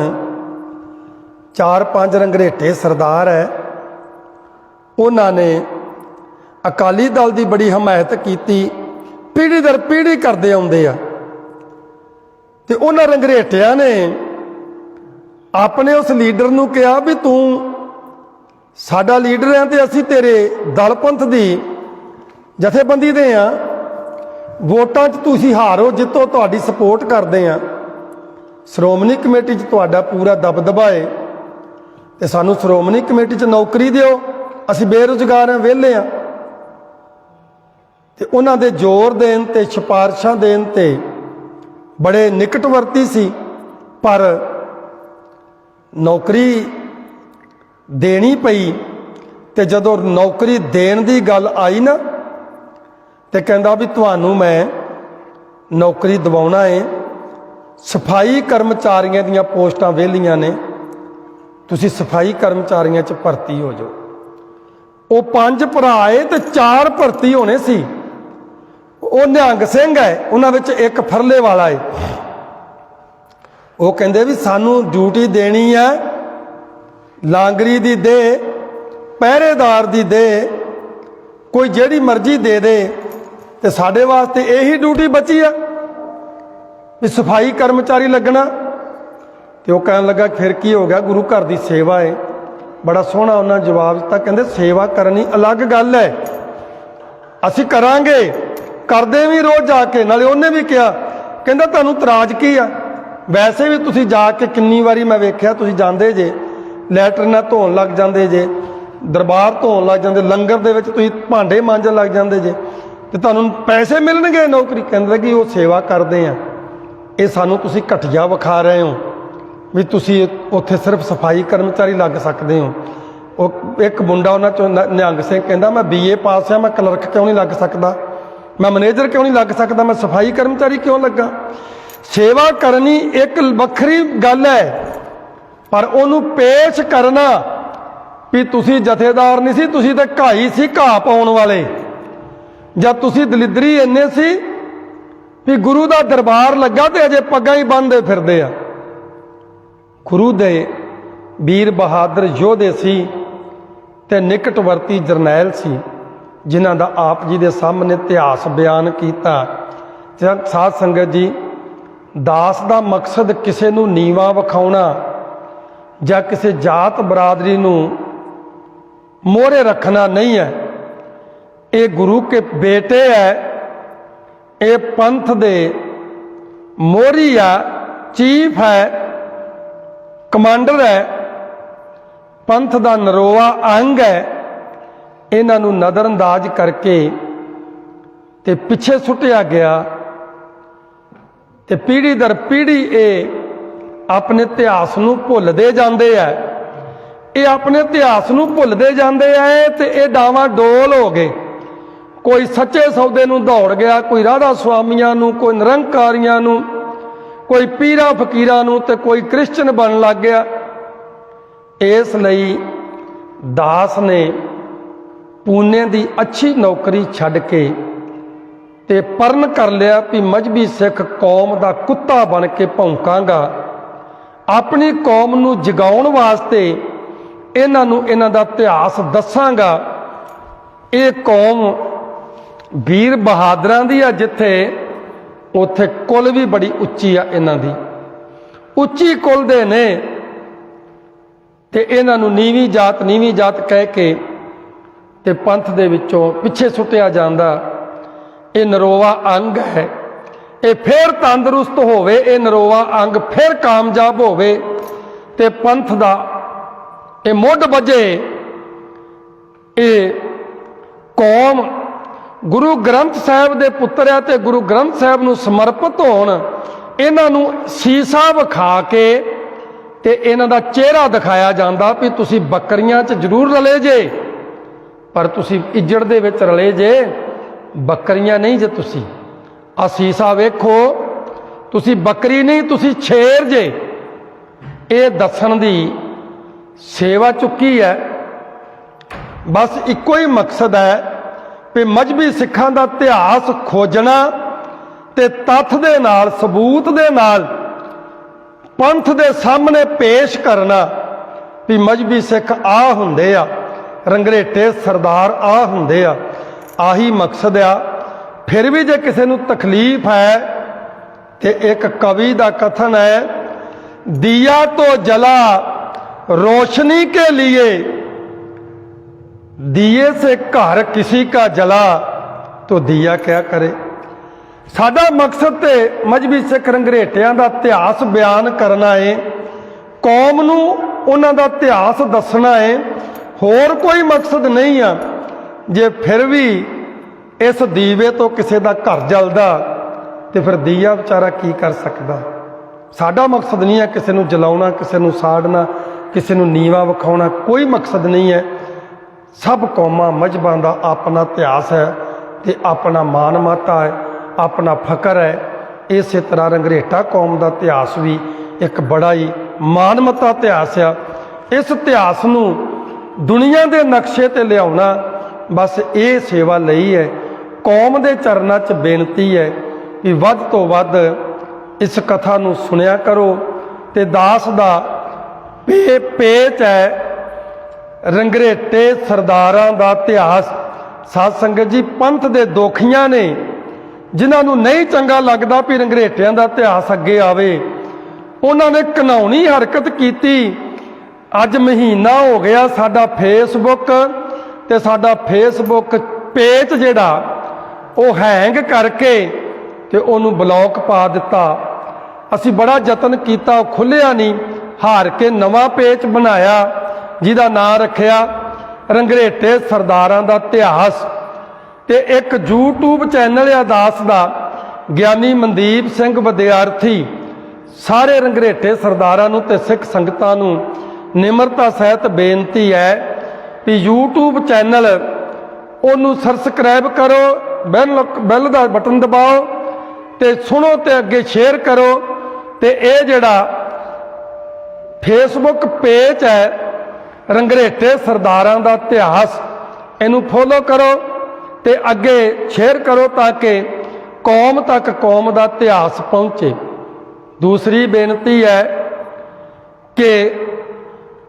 4-5 ਰੰਗਰੇਟੇ ਸਰਦਾਰ ਹੈ, ਉਹਨਾਂ ਨੇ ਅਕਾਲੀ ਦਲ ਦੀ ਬੜੀ ਹਮਾਇਤ ਕੀਤੀ, ਪੀੜ੍ਹੀ ਦਰ ਪੀੜ੍ਹੀ ਕਰਦੇ ਆਉਂਦੇ ਆ। ਤੇ ਉਹਨਾਂ ਰੰਗਰੇਟਿਆਂ ਨੇ ਆਪਣੇ ਉਸ ਲੀਡਰ ਨੂੰ ਕਿਹਾ ਵੀ ਤੂੰ ਸਾਡਾ ਲੀਡਰ ਹੈ ਤੇ ਅਸੀਂ ਤੇਰੇ ਦਲ ਪੰਥ ਦੀ ਜਥੇਬੰਦੀ ਦੇ ਆ, ਵੋਟਾਂ 'ਚ ਤੁਸੀਂ ਹਾਰੋ ਜਿੱਤੋ ਤੁਹਾਡੀ ਸਪੋਰਟ ਕਰਦੇ ਆ, ਸ਼੍ਰੋਮਣੀ ਕਮੇਟੀ 'ਚ ਤੁਹਾਡਾ ਪੂਰਾ ਦਬਦਬਾ ਹੈ ਤੇ ਸਾਨੂੰ ਸ਼੍ਰੋਮਣੀ ਕਮੇਟੀ 'ਚ ਨੌਕਰੀ ਦਿਓ, ਅਸੀਂ ਬੇਰੁਜ਼ਗਾਰ ਹਾਂ, ਵਿਹਲੇ ਹਾਂ। ਤੇ ਉਹਨਾਂ ਦੇ ਜ਼ੋਰ ਦੇਣ ਤੇ ਸਿਫਾਰਿਸ਼ਾਂ ਦੇਣ ਤੇ ਬੜੇ ਨਿਕਟਵਰਤੀ ਸੀ, ਪਰ ਨੌਕਰੀ ਦੇਣੀ ਪਈ। ਤੇ ਜਦੋਂ ਨੌਕਰੀ ਦੇਣ ਦੀ ਗੱਲ ਆਈ ਨਾ ਤੇ ਕਹਿੰਦਾ ਵੀ ਤੁਹਾਨੂੰ ਮੈਂ ਨੌਕਰੀ ਦਿਵਾਉਣਾ ਹੈ, ਸਫਾਈ ਕਰਮਚਾਰੀਆਂ ਦੀਆਂ ਪੋਸਟਾਂ ਵਿਹਲੀਆਂ ਨੇ, ਤੁਸੀਂ ਸਫਾਈ ਕਰਮਚਾਰੀਆਂ 'ਚ ਭਰਤੀ ਹੋ ਜਾਓ। ਉਹ 5 ਭਰਾ ਏ ਤੇ 4 ਭਰਤੀ ਹੋਣੇ ਸੀ। ਉਹ ਨਿਹੰਗ ਸਿੰਘ ਹੈ, ਉਹਨਾਂ ਵਿੱਚ ਇੱਕ ਫਰਲੇ ਵਾਲਾ ਏ। ਉਹ ਕਹਿੰਦੇ ਵੀ ਸਾਨੂੰ ਡਿਊਟੀ ਦੇਣੀ ਹੈ, ਲਾਂਗਰੀ ਦੀ ਦੇ, ਪਹਿਰੇਦਾਰ ਦੀ ਦੇ, ਕੋਈ ਜਿਹੜੀ ਮਰਜ਼ੀ ਦੇ ਦੇ, ਤੇ ਸਾਡੇ ਵਾਸਤੇ ਇਹੀ ਡਿਊਟੀ ਬਚੀ ਆ ਵੀ ਸਫਾਈ ਕਰਮਚਾਰੀ ਲੱਗਣਾ। ਤੇ ਉਹ ਕਹਿਣ ਲੱਗਾ ਫਿਰ ਕੀ ਹੋ ਗਿਆ, ਗੁਰੂ ਘਰ ਦੀ ਸੇਵਾ ਹੈ। ਬੜਾ ਸੋਹਣਾ ਉਹਨਾਂ ਜਵਾਬ ਦਿੱਤਾ, ਕਹਿੰਦੇ ਸੇਵਾ ਕਰਨੀ ਅਲੱਗ ਗੱਲ ਹੈ, ਅਸੀਂ ਕਰਾਂਗੇ, ਕਰਦੇ ਵੀ ਰੋਜ਼ ਜਾ ਕੇ। ਨਾਲੇ ਉਹਨੇ ਵੀ ਕਿਹਾ, ਕਹਿੰਦਾ ਤੁਹਾਨੂੰ ਇਤਰਾਜ਼ ਕੀ ਆ, ਵੈਸੇ ਵੀ ਤੁਸੀਂ ਜਾ ਕੇ ਕਿੰਨੀ ਵਾਰੀ ਮੈਂ ਵੇਖਿਆ ਤੁਸੀਂ ਜਾਂਦੇ ਜੇ, ਲੈਟਰਿਨਾਂ ਧੋਣ ਲੱਗ ਜਾਂਦੇ ਜੇ, ਦਰਬਾਰ ਧੋਣ ਲੱਗ ਜਾਂਦੇ, ਲੰਗਰ ਦੇ ਵਿੱਚ ਤੁਸੀਂ ਭਾਂਡੇ ਮਾਂਜਣ ਲੱਗ ਜਾਂਦੇ ਜੇ, ਤੇ ਤੁਹਾਨੂੰ ਪੈਸੇ ਮਿਲਣਗੇ ਨੌਕਰੀ। ਕਹਿੰਦਾ ਕਿ ਉਹ ਸੇਵਾ ਕਰਦੇ ਆ, ਇਹ ਸਾਨੂੰ ਤੁਸੀਂ ਘਟੀਆ ਵਿਖਾ ਰਹੇ ਹੋ ਵੀ ਤੁਸੀਂ ਉੱਥੇ ਸਿਰਫ ਸਫਾਈ ਕਰਮਚਾਰੀ ਲੱਗ ਸਕਦੇ ਹੋ। ਉਹ ਇੱਕ ਮੁੰਡਾ ਉਹਨਾਂ ਚੋਂ ਨਿਹੰਗ ਸਿੰਘ ਕਹਿੰਦਾ ਮੈਂ BA ਪਾਸ ਆ, ਮੈਂ ਕਲਰਕ ਕਿਉਂ ਨਹੀਂ ਲੱਗ ਸਕਦਾ, ਮੈਂ ਮੈਨੇਜਰ ਕਿਉਂ ਨਹੀਂ ਲੱਗ ਸਕਦਾ, ਮੈਂ ਸਫਾਈ ਕਰਮਚਾਰੀ ਕਿਉਂ ਲੱਗਾ। ਸੇਵਾ ਕਰਨੀ ਇੱਕ ਵੱਖਰੀ ਗੱਲ ਹੈ, ਪਰ ਉਹਨੂੰ ਪੇਸ਼ ਕਰਨਾ ਵੀ ਤੁਸੀਂ ਜਥੇਦਾਰ ਨਹੀਂ ਸੀ, ਤੁਸੀਂ ਤਾਂ ਘਾਈ ਸੀ, ਘਾਹ ਪਾਉਣ ਵਾਲੇ, ਜਾਂ ਤੁਸੀਂ ਦਲਿਦਰੀ ਇੰਨੇ ਸੀ ਵੀ ਗੁਰੂ ਦਾ ਦਰਬਾਰ ਲੱਗਾ ਤੇ ਅਜੇ ਪੱਗਾਂ ਹੀ ਬੰਨ੍ਹਦੇ ਫਿਰਦੇ ਆ। ਗੁਰੂ ਦੇ ਵੀਰ ਬਹਾਦਰ ਯੋਧੇ ਸੀ, ਤੇ ਨਿਕਟਵਰਤੀ ਜਰਨੈਲ ਸੀ, ਜਿਨ੍ਹਾਂ ਦਾ ਆਪ ਜੀ ਦੇ ਸਾਹਮਣੇ ਇਤਿਹਾਸ ਬਿਆਨ ਕੀਤਾ। ਸਾਧ ਸੰਗਤ ਜੀ, ਦਾਸ ਦਾ ਮਕਸਦ ਕਿਸੇ ਨੂੰ ਨੀਵਾਂ ਵਿਖਾਉਣਾ ਜਾਂ ਕਿਸੇ ਜਾਤ ਬਰਾਦਰੀ ਨੂੰ ਮੋਹਰੇ ਰੱਖਣਾ ਨਹੀਂ ਹੈ। ਇਹ ਗੁਰੂ ਕੇ ਬੇਟੇ ਹੈ, ਇਹ ਪੰਥ ਦੇ ਮੋਹਰੀ ਆ, ਚੀਫ ਹੈ, ਕਮਾਂਡਰ ਹੈ, ਪੰਥ ਦਾ ਨਰੋਆ ਅੰਗ ਹੈ। ਇਹਨਾਂ ਨੂੰ ਨਜ਼ਰਅੰਦਾਜ਼ ਕਰਕੇ ਤੇ ਪਿੱਛੇ ਸੁੱਟਿਆ ਗਿਆ ਤੇ ਪੀੜ੍ਹੀ ਦਰ ਪੀੜ੍ਹੀ ਇਹ ਆਪਣੇ ਇਤਿਹਾਸ ਨੂੰ ਭੁੱਲਦੇ ਜਾਂਦੇ ਆ। ਇਹ ਆਪਣੇ ਇਤਿਹਾਸ ਨੂੰ ਭੁੱਲਦੇ ਜਾਂਦੇ ਆ ਤੇ ਇਹ ਡਾਵਾਂ ਡੋਲ ਹੋ ਗਏ। ਕੋਈ ਸੱਚੇ ਸੌਦੇ ਨੂੰ ਦੌੜ ਗਿਆ, ਕੋਈ ਰਾਧਾ ਸੁਆਮੀਆਂ ਨੂੰ, ਕੋਈ ਨਿਰੰਕਾਰੀਆਂ ਨੂੰ, ਕੋਈ ਪੀਰਾਂ ਫਕੀਰਾਂ ਨੂੰ, ਤੇ ਕੋਈ ਕ੍ਰਿਸਚਨ ਬਣਨ ਲੱਗ ਗਿਆ। ਇਸ ਲਈ ਦਾਸ ਨੇ ਪੂਨੇ ਦੀ ਅੱਛੀ ਨੌਕਰੀ ਛੱਡ ਕੇ ਤੇ ਪਰਨ ਕਰ ਲਿਆ ਵੀ ਮਜ਼੍ਹਬੀ ਸਿੱਖ ਕੌਮ ਦਾ ਕੁੱਤਾ ਬਣ ਕੇ ਭੌਂਕਾਂਗਾ। ਆਪਣੀ ਕੌਮ ਨੂੰ ਜਗਾਉਣ ਵਾਸਤੇ ਇਹਨਾਂ ਨੂੰ ਇਹਨਾਂ ਦਾ ਇਤਿਹਾਸ ਦੱਸਾਂਗਾ। ਇਹ ਕੌਮ ਵੀਰ ਬਹਾਦਰਾਂ ਦੀ ਆ, ਜਿੱਥੇ ਉੱਥੇ ਕੁਲ ਵੀ ਬੜੀ ਉੱਚੀ ਆ, ਇਹਨਾਂ ਦੀ ਉੱਚੀ ਕੁਲ ਦੇ ਨੇ, ਤੇ ਇਹਨਾਂ ਨੂੰ ਨੀਵੀਂ ਜਾਤ ਕਹਿ ਕੇ ਤੇ ਪੰਥ ਦੇ ਵਿੱਚੋਂ ਪਿੱਛੇ ਸੁੱਟਿਆ ਜਾਂਦਾ। ਇਹ ਨਰੋਆ ਅੰਗ ਹੈ। ਇਹ ਫਿਰ ਤੰਦਰੁਸਤ ਹੋਵੇ, ਇਹ ਨਰੋਆ ਅੰਗ ਫਿਰ ਕਾਮਯਾਬ ਹੋਵੇ ਤੇ ਪੰਥ ਦਾ ਇਹ ਮੁੱਢ ਵੱਜੇ। ਇਹ ਕੌਮ ਗੁਰੂ ਗ੍ਰੰਥ ਸਾਹਿਬ ਦੇ ਪੁੱਤਰ ਆ ਤੇ ਗੁਰੂ ਗ੍ਰੰਥ ਸਾਹਿਬ ਨੂੰ ਸਮਰਪਿਤ ਹੋਣ। ਇਹਨਾਂ ਨੂੰ ਸੀਸਾ ਵਿਖਾ ਕੇ ਤੇ ਇਹਨਾਂ ਦਾ ਚਿਹਰਾ ਦਿਖਾਇਆ ਜਾਂਦਾ ਵੀ ਤੁਸੀਂ ਬੱਕਰੀਆਂ 'ਚ ਜ਼ਰੂਰ ਰਲੇ ਜੇ, ਪਰ ਤੁਸੀਂ ਇੱਜੜ ਦੇ ਵਿੱਚ ਰਲੇ ਜੇ, ਬੱਕਰੀਆਂ ਨਹੀਂ ਜੇ। ਤੁਸੀਂ ਆ ਸੀਸਾ ਵੇਖੋ, ਤੁਸੀਂ ਬੱਕਰੀ ਨਹੀਂ, ਤੁਸੀਂ ਸ਼ੇਰ ਜੇ। ਇਹ ਦੱਸਣ ਦੀ ਸੇਵਾ ਚੁੱਕੀ ਹੈ। ਬਸ ਇੱਕੋ ਹੀ ਮਕਸਦ ਹੈ ਵੀ ਮਜ਼੍ਹਬੀ ਸਿੱਖਾਂ ਦਾ ਇਤਿਹਾਸ ਖੋਜਣਾ ਤੇ ਤੱਥ ਦੇ ਨਾਲ, ਸਬੂਤ ਦੇ ਨਾਲ ਪੰਥ ਦੇ ਸਾਹਮਣੇ ਪੇਸ਼ ਕਰਨਾ ਵੀ ਮਜ਼੍ਹਬੀ ਸਿੱਖ ਆ ਹੁੰਦੇ ਆ, ਰੰਗਰੇਟੇ ਸਰਦਾਰ ਆ ਹੁੰਦੇ ਆ। ਆਹੀ ਮਕਸਦ ਆ। ਫਿਰ ਵੀ ਜੇ ਕਿਸੇ ਨੂੰ ਤਕਲੀਫ ਹੈ ਤੇ ਇੱਕ ਕਵੀ ਦਾ ਕਥਨ ਹੈ, ਦਿया तो जला रोशनी के लिए, दिए से घर किसी का जला तो दिया क्या करे। ਸਾਡਾ ਮਕਸਦ ਤੇ ਮਜ਼੍ਹਬੀ ਸਿੱਖ ਰੰਗਰੇਟਿਆਂ ਦਾ ਇਤਿਹਾਸ ਬਿਆਨ ਕਰਨਾ ਹੈ, ਕੌਮ ਨੂੰ ਉਹਨਾਂ ਦਾ ਇਤਿਹਾਸ ਦੱਸਣਾ ਹੈ, ਹੋਰ ਕੋਈ ਮਕਸਦ ਨਹੀਂ ਆ। ਜੇ ਫਿਰ ਵੀ ਇਸ ਦੀਵੇ ਤੋਂ ਕਿਸੇ ਦਾ ਘਰ ਜਲਦਾ ਤੇ ਫਿਰ ਦੀਆ ਵਿਚਾਰਾ ਕੀ ਕਰ ਸਕਦਾ। ਸਾਡਾ ਮਕਸਦ ਨਹੀਂ ਹੈ ਕਿਸੇ ਨੂੰ ਜਲਾਉਣਾ, ਕਿਸੇ ਨੂੰ ਸਾੜਨਾ, ਕਿਸੇ ਨੂੰ ਨੀਵਾ ਵਿਖਾਉਣਾ, ਕੋਈ ਮਕਸਦ ਨਹੀਂ ਹੈ। ਸਭ ਕੌਮਾਂ ਮਜ਼੍ਹਬਾਂ ਦਾ ਆਪਣਾ ਇਤਿਹਾਸ ਹੈ ਤੇ ਆਪਣਾ ਮਾਨ ਮੱਤਾ ਹੈ, ਆਪਣਾ ਫਕਰ ਹੈ। ਇਸੇ ਤਰ੍ਹਾਂ ਰੰਗਰੇਟਾ ਕੌਮ ਦਾ ਇਤਿਹਾਸ ਵੀ ਇੱਕ ਬੜਾ ਹੀ ਮਾਨਮੱਤਾ ਇਤਿਹਾਸ ਆ। ਇਸ ਇਤਿਹਾਸ ਨੂੰ ਦੁਨੀਆ ਦੇ ਨਕਸ਼ੇ ਤੇ ਲਿਆਉਣਾ ਬਸ ਇਹ ਸੇਵਾ ਲਈ ਹੈ। ਕੌਮ ਦੇ ਚਰਨਾਂ 'ਚ ਬੇਨਤੀ ਹੈ ਕਿ ਵੱਧ ਤੋਂ ਵੱਧ ਇਸ ਕਥਾ ਨੂੰ ਸੁਣਿਆ ਕਰੋ ਤੇ ਦਾਸ ਦਾ ਪੇਚ ਹੈ ਰੰਗਰੇਟੇ ਸਰਦਾਰਾਂ ਦਾ ਇਤਿਹਾਸ। ਸਾਧ ਸੰਗਤ ਜੀ, ਪੰਥ ਦੇ ਦੋਖੀਆਂ ਨੇ ਜਿਨ੍ਹਾਂ ਨੂੰ ਨਹੀਂ ਚੰਗਾ ਲੱਗਦਾ ਵੀ ਰੰਗਰੇਟਿਆਂ ਦਾ ਇਤਿਹਾਸ ਅੱਗੇ ਆਵੇ, ਉਹਨਾਂ ਨੇ ਘਿਨਾਉਣੀ ਹਰਕਤ ਕੀਤੀ। ਅੱਜ ਮਹੀਨਾ ਹੋ ਗਿਆ ਸਾਡਾ ਫੇਸਬੁੱਕ ਤੇ ਸਾਡਾ ਫੇਸਬੁੱਕ ਪੇਜ ਜਿਹੜਾ ਉਹ ਹੈਂਗ ਕਰਕੇ ਤੇ ਉਹਨੂੰ ਬਲੌਕ ਪਾ ਦਿੱਤਾ। ਅਸੀਂ ਬੜਾ ਯਤਨ ਕੀਤਾ, ਉਹ ਖੁੱਲ੍ਹਿਆ ਨਹੀਂ। ਹਾਰ ਕੇ ਨਵਾਂ ਪੇਜ ਬਣਾਇਆ ਜਿਹਦਾ ਨਾਂ ਰੱਖਿਆ ਰੰਗਰੇਟੇ ਸਰਦਾਰਾਂ ਦਾ ਇਤਿਹਾਸ। ਤੇ ਇੱਕ YouTube ਚੈਨਲ ਆ ਦਾਸ ਦਾ, ਗਿਆਨੀ ਮਨਦੀਪ ਸਿੰਘ ਵਿਦਿਆਰਥੀ। ਸਾਰੇ ਰੰਗਰੇਟੇ ਸਰਦਾਰਾਂ ਨੂੰ ਤੇ ਸਿੱਖ ਸੰਗਤਾਂ ਨੂੰ ਨਿਮਰਤਾ ਸਹਿਤ ਬੇਨਤੀ ਹੈ ਵੀ YouTube ਚੈਨਲ ਉਹਨੂੰ ਸਬਸਕ੍ਰਾਈਬ ਕਰੋ, ਬੈਲ ਦਾ ਬਟਨ ਦਬਾਓ ਤੇ ਸੁਣੋ ਤੇ ਅੱਗੇ ਸ਼ੇਅਰ ਕਰੋ। ਤੇ ਇਹ ਜਿਹੜਾ ਫੇਸਬੁੱਕ ਪੇਜ ਹੈ ਰੰਗਰੇਟੇ ਸਰਦਾਰਾਂ ਦਾ ਇਤਿਹਾਸ, ਇਹਨੂੰ ਫੋਲੋ ਕਰੋ ਤੇ ਅੱਗੇ ਸ਼ੇਅਰ ਕਰੋ ਤਾਂ ਕਿ ਕੌਮ ਤੱਕ ਕੌਮ ਦਾ ਇਤਿਹਾਸ ਪਹੁੰਚੇ। ਦੂਸਰੀ ਬੇਨਤੀ ਹੈ ਕਿ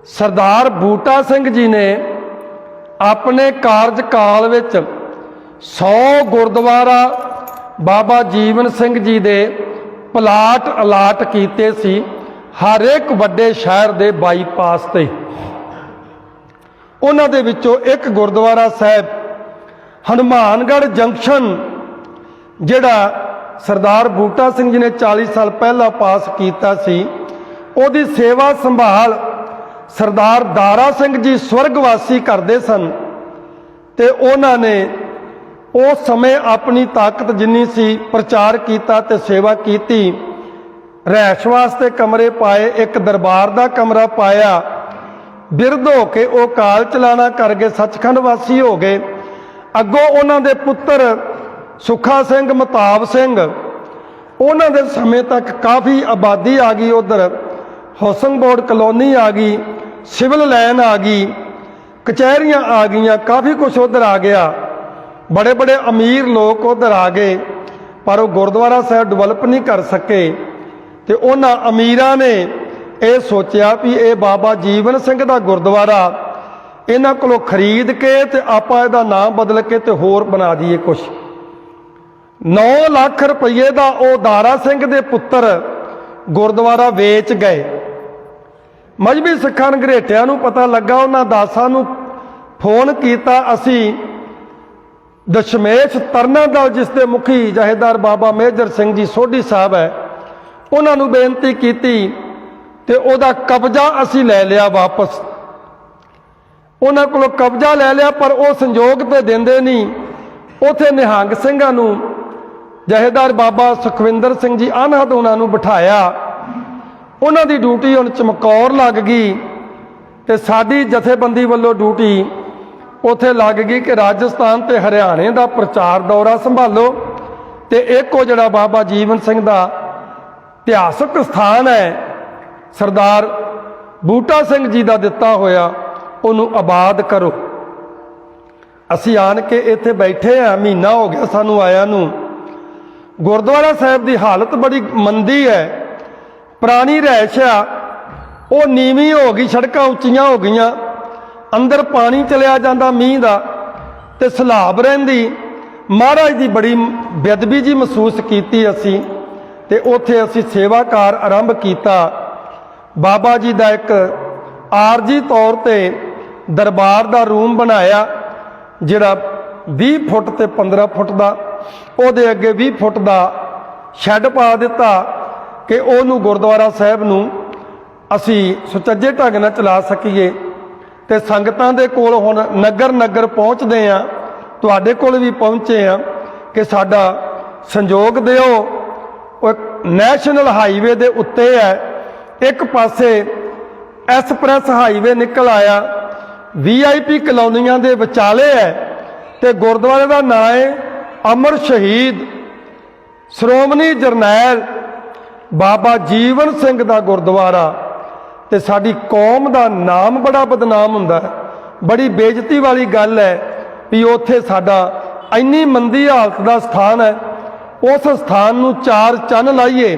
ਸਰਦਾਰ ਬੂਟਾ ਸਿੰਘ ਜੀ ਨੇ अपने कार्यकाल विच 100 गुरुद्वारा बाबा जीवन सिंह जी दे प्लाट अलाट कीते सी हर एक वड्डे शहर दे बाईपास ते। उन्हां दे विचों एक गुरुद्वारा साहब हनुमानगढ़ जंक्शन जिहड़ा सरदार बूटा सिंह जी ने 40 साल पहला पास कीता सी, उहदी सेवा संभाल सरदार दारा सिंह जी स्वर्गवासी करते सन। ते उन्हां ने उस समय अपनी ताकत जिन्नी सी प्रचार किया ते सेवा की। रैश वास्ते कमरे पाए, एक दरबार का कमरा पाया, बिरध हो के वो काल चलाना कर गए, सचखंड वासी हो गए। अगों उन्हां दे पुत्र सुखा सिंह महताब सिंह, उन्हां दे समय तक काफ़ी आबादी आ गई, उधर हुसन बोर्ड कलोनी आ गई, सिविल लाइन आ गई, कचहरियाँ आ गई, काफ़ी कुछ उधर आ गया, बड़े बड़े अमीर लोग उधर आ गए। पर वो गुरुद्वारा साहब डिवेलप नहीं कर सके। तो उन्हां अमीरां ने यह सोचा भी ये बाबा जीवन सिंह का गुरुद्वारा इन्हां कोलों खरीद के ते आपां इहदा नाम बदल के ते होर बना दईए कुछ। 9 लाख रुपये का वो दारा सिंह दे पुत्र गुरुद्वारा वेच गए। मजहबी सिखां घरेटियां नूं पता लगा, उन्हां दासां नूं फोन किया। असी दशमेश तरना दल जिस दे मुखी जहेदार बाबा मेजर सिंह जी सोढ़ी साहब है, उन्होंने बेनती की ते उहदा कब्जा असी लै लिया वापस। उन्हां कोलों कब्जा लै लिया, पर वो संजोग तो देंदे नहीं। उथे निहंग सिंघां नूं जहेदार बाबा सुखविंदर सिंह जी अनहद उन्होंने बिठाया। उन्हां दी ड्यूटी हुण चमकौर लग गई ते साडी जथेबंदी वालों ड्यूटी उथे लग गई कि राजस्थान ते हरियाणे का प्रचार दौरा संभालो ते एक जिहड़ा बाबा जीवन सिंह का इतिहासक स्थान है सरदार बूटा सिंह जी का दिता होया उन्हों आबाद करो। असी आन के इत्थे बैठे हाँ, महीना हो गया सानू आया नूं। गुरुद्वारा साहब की हालत बड़ी मंदी है। पुरानी रैश आ वो नीवी हो गई, सड़कां उच्चियां हो गई, अंदर पानी चलिया जाता मीह का ते सलाब रहिंदी। महाराज की बड़ी बेदबी जी महसूस की असी ते उथे असी सेवाकार आरंभ किया। बाबा जी का एक आरजी तौर ते दरबार का रूम बनाया जिहड़ा 20 फुट ते 15 फुट का, उहदे अगे 20 फुट का शैड पा दिता कि उहनूं गुरुद्वारा साहब नूं असी सुचज्जे ढंग नाल चला सकीए। ते संगतां दे कोल हुण नगर नगर पहुँचते हैं, तुहाडे कोल भी पहुँचे हैं कि साडा संजोग दिओ। नैशनल हाईवे दे उत्ते है, एक पासे एक्सप्रैस हाईवे निकल आया, VIP कलोनियां दे विचाले है ते गुरुद्वारे का नाम है अमर शहीद श्रोमणी जरनैल बाबा जीवन सिंह का गुरुद्वारा। ते साडी कौम का नाम बड़ा बदनाम हुंदा है। बड़ी बेइज्जती वाली गल है भी उत्थे साडा इन्नी मंदी हालत का स्थान है, उस स्थान नूं 4 चन्न लाइए,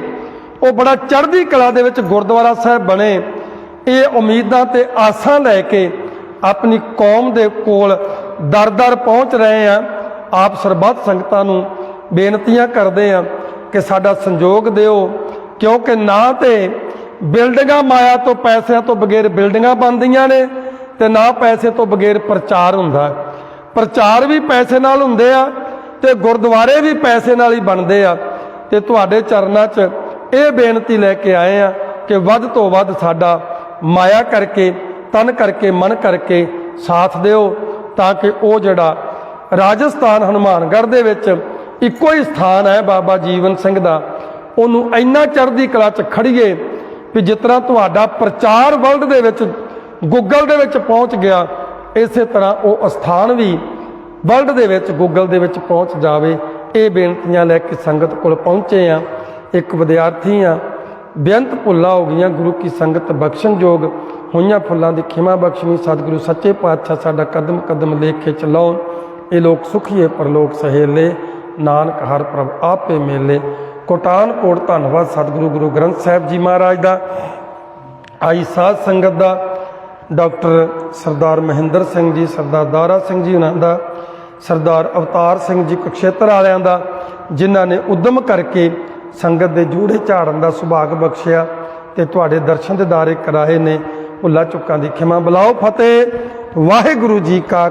वो बड़ा चढ़दी कला दे विच गुरुद्वारा साहब बने। ये उम्मीदां ते आसां लैके अपनी कौम दे कोल दर दर पहुँच रहे हैं। आप सरबत संगतां नूं बेनतियां करदे हैं कि साडा संजोग दिओ, क्योंकि ना तो बिल्डिंगां माया तो पैसों तो बगैर बिल्डिंगां बनदियां ने ते ना पैसे तो बगैर प्रचार हुंदा। प्रचार भी पैसे नाल हुंदे आ ते गुरुद्वारे भी पैसे नाल ही बनदे आ। ते तुहाडे चरनां 'च ये बेनती लैके आए हैं कि वध तो वध साडा माया करके, तन करके, मन करके साथ दिओ, ताकि वो जिहड़ा राजस्थान हनुमानगढ़ दे विच इक्को ही स्थान है बाबा जीवन सिंह दा, उन्होंने इन्ना चढ़दी कला च खड़ीए भी जिस तरह तुहाडा प्रचार वर्ल्ड दे विच गूगल दे विच पहुँच गया, इस तरह वो स्थान भी वर्ल्ड दे विच गूगल दे विच पहुँच जावे। ये बेनतियां लैके संगत कोल पहुँचे हैं। एक विद्यार्थी हाँ, बेअंत भुल्लां हो गई, गुरु की संगत बख्शण योग होइयां फुल्लां दी खिमा बख्शनी। सतगुरु सच्चे पातशाह साडा कदम कदम लेखे चलाउण, ये लोग सुखीए परलोक सहेले, नानक हर प्रभ आपे मेले। कोटान कोट धन्नवाद सतगुरु गुरु ग्रंथ साहिब जी महाराज का, आई साध संगत का, ਡਾਕਟਰ ਸਰਦਾਰ ਮਹਿੰਦਰ ਸਿੰਘ ਜੀ, ਸਰਦਾਰ ਦਾਰਾ ਸਿੰਘ ਜੀ ਉਹਨਾਂ ਦਾ, ਸਰਦਾਰ ਅਵਤਾਰ ਸਿੰਘ ਜੀ ਕੁਰੂਕਸ਼ੇਤਰ ਵਾਲਿਆਂ ਦਾ, ਜਿਨ੍ਹਾਂ ਨੇ ਉਦਮ ਕਰਕੇ ਸੰਗਤ ਦੇ ਜੂੜੇ ਝਾੜਨ ਦਾ ਸੁਭਾਗ ਬਖਸ਼ਿਆ ਤੇ ਤੁਹਾਡੇ ਦਰਸ਼ਨ ਦਿਦਾਰੇ ਕਰਾਏ ਨੇ। ਭੁੱਲਾਂ ਚੁੱਕਾਂ ਦੀ ਖਿਮਾ। ਬੁਲਾਓ ਫਤਿਹ। ਵਾਹਿਗੁਰੂ ਜੀ ਕਾ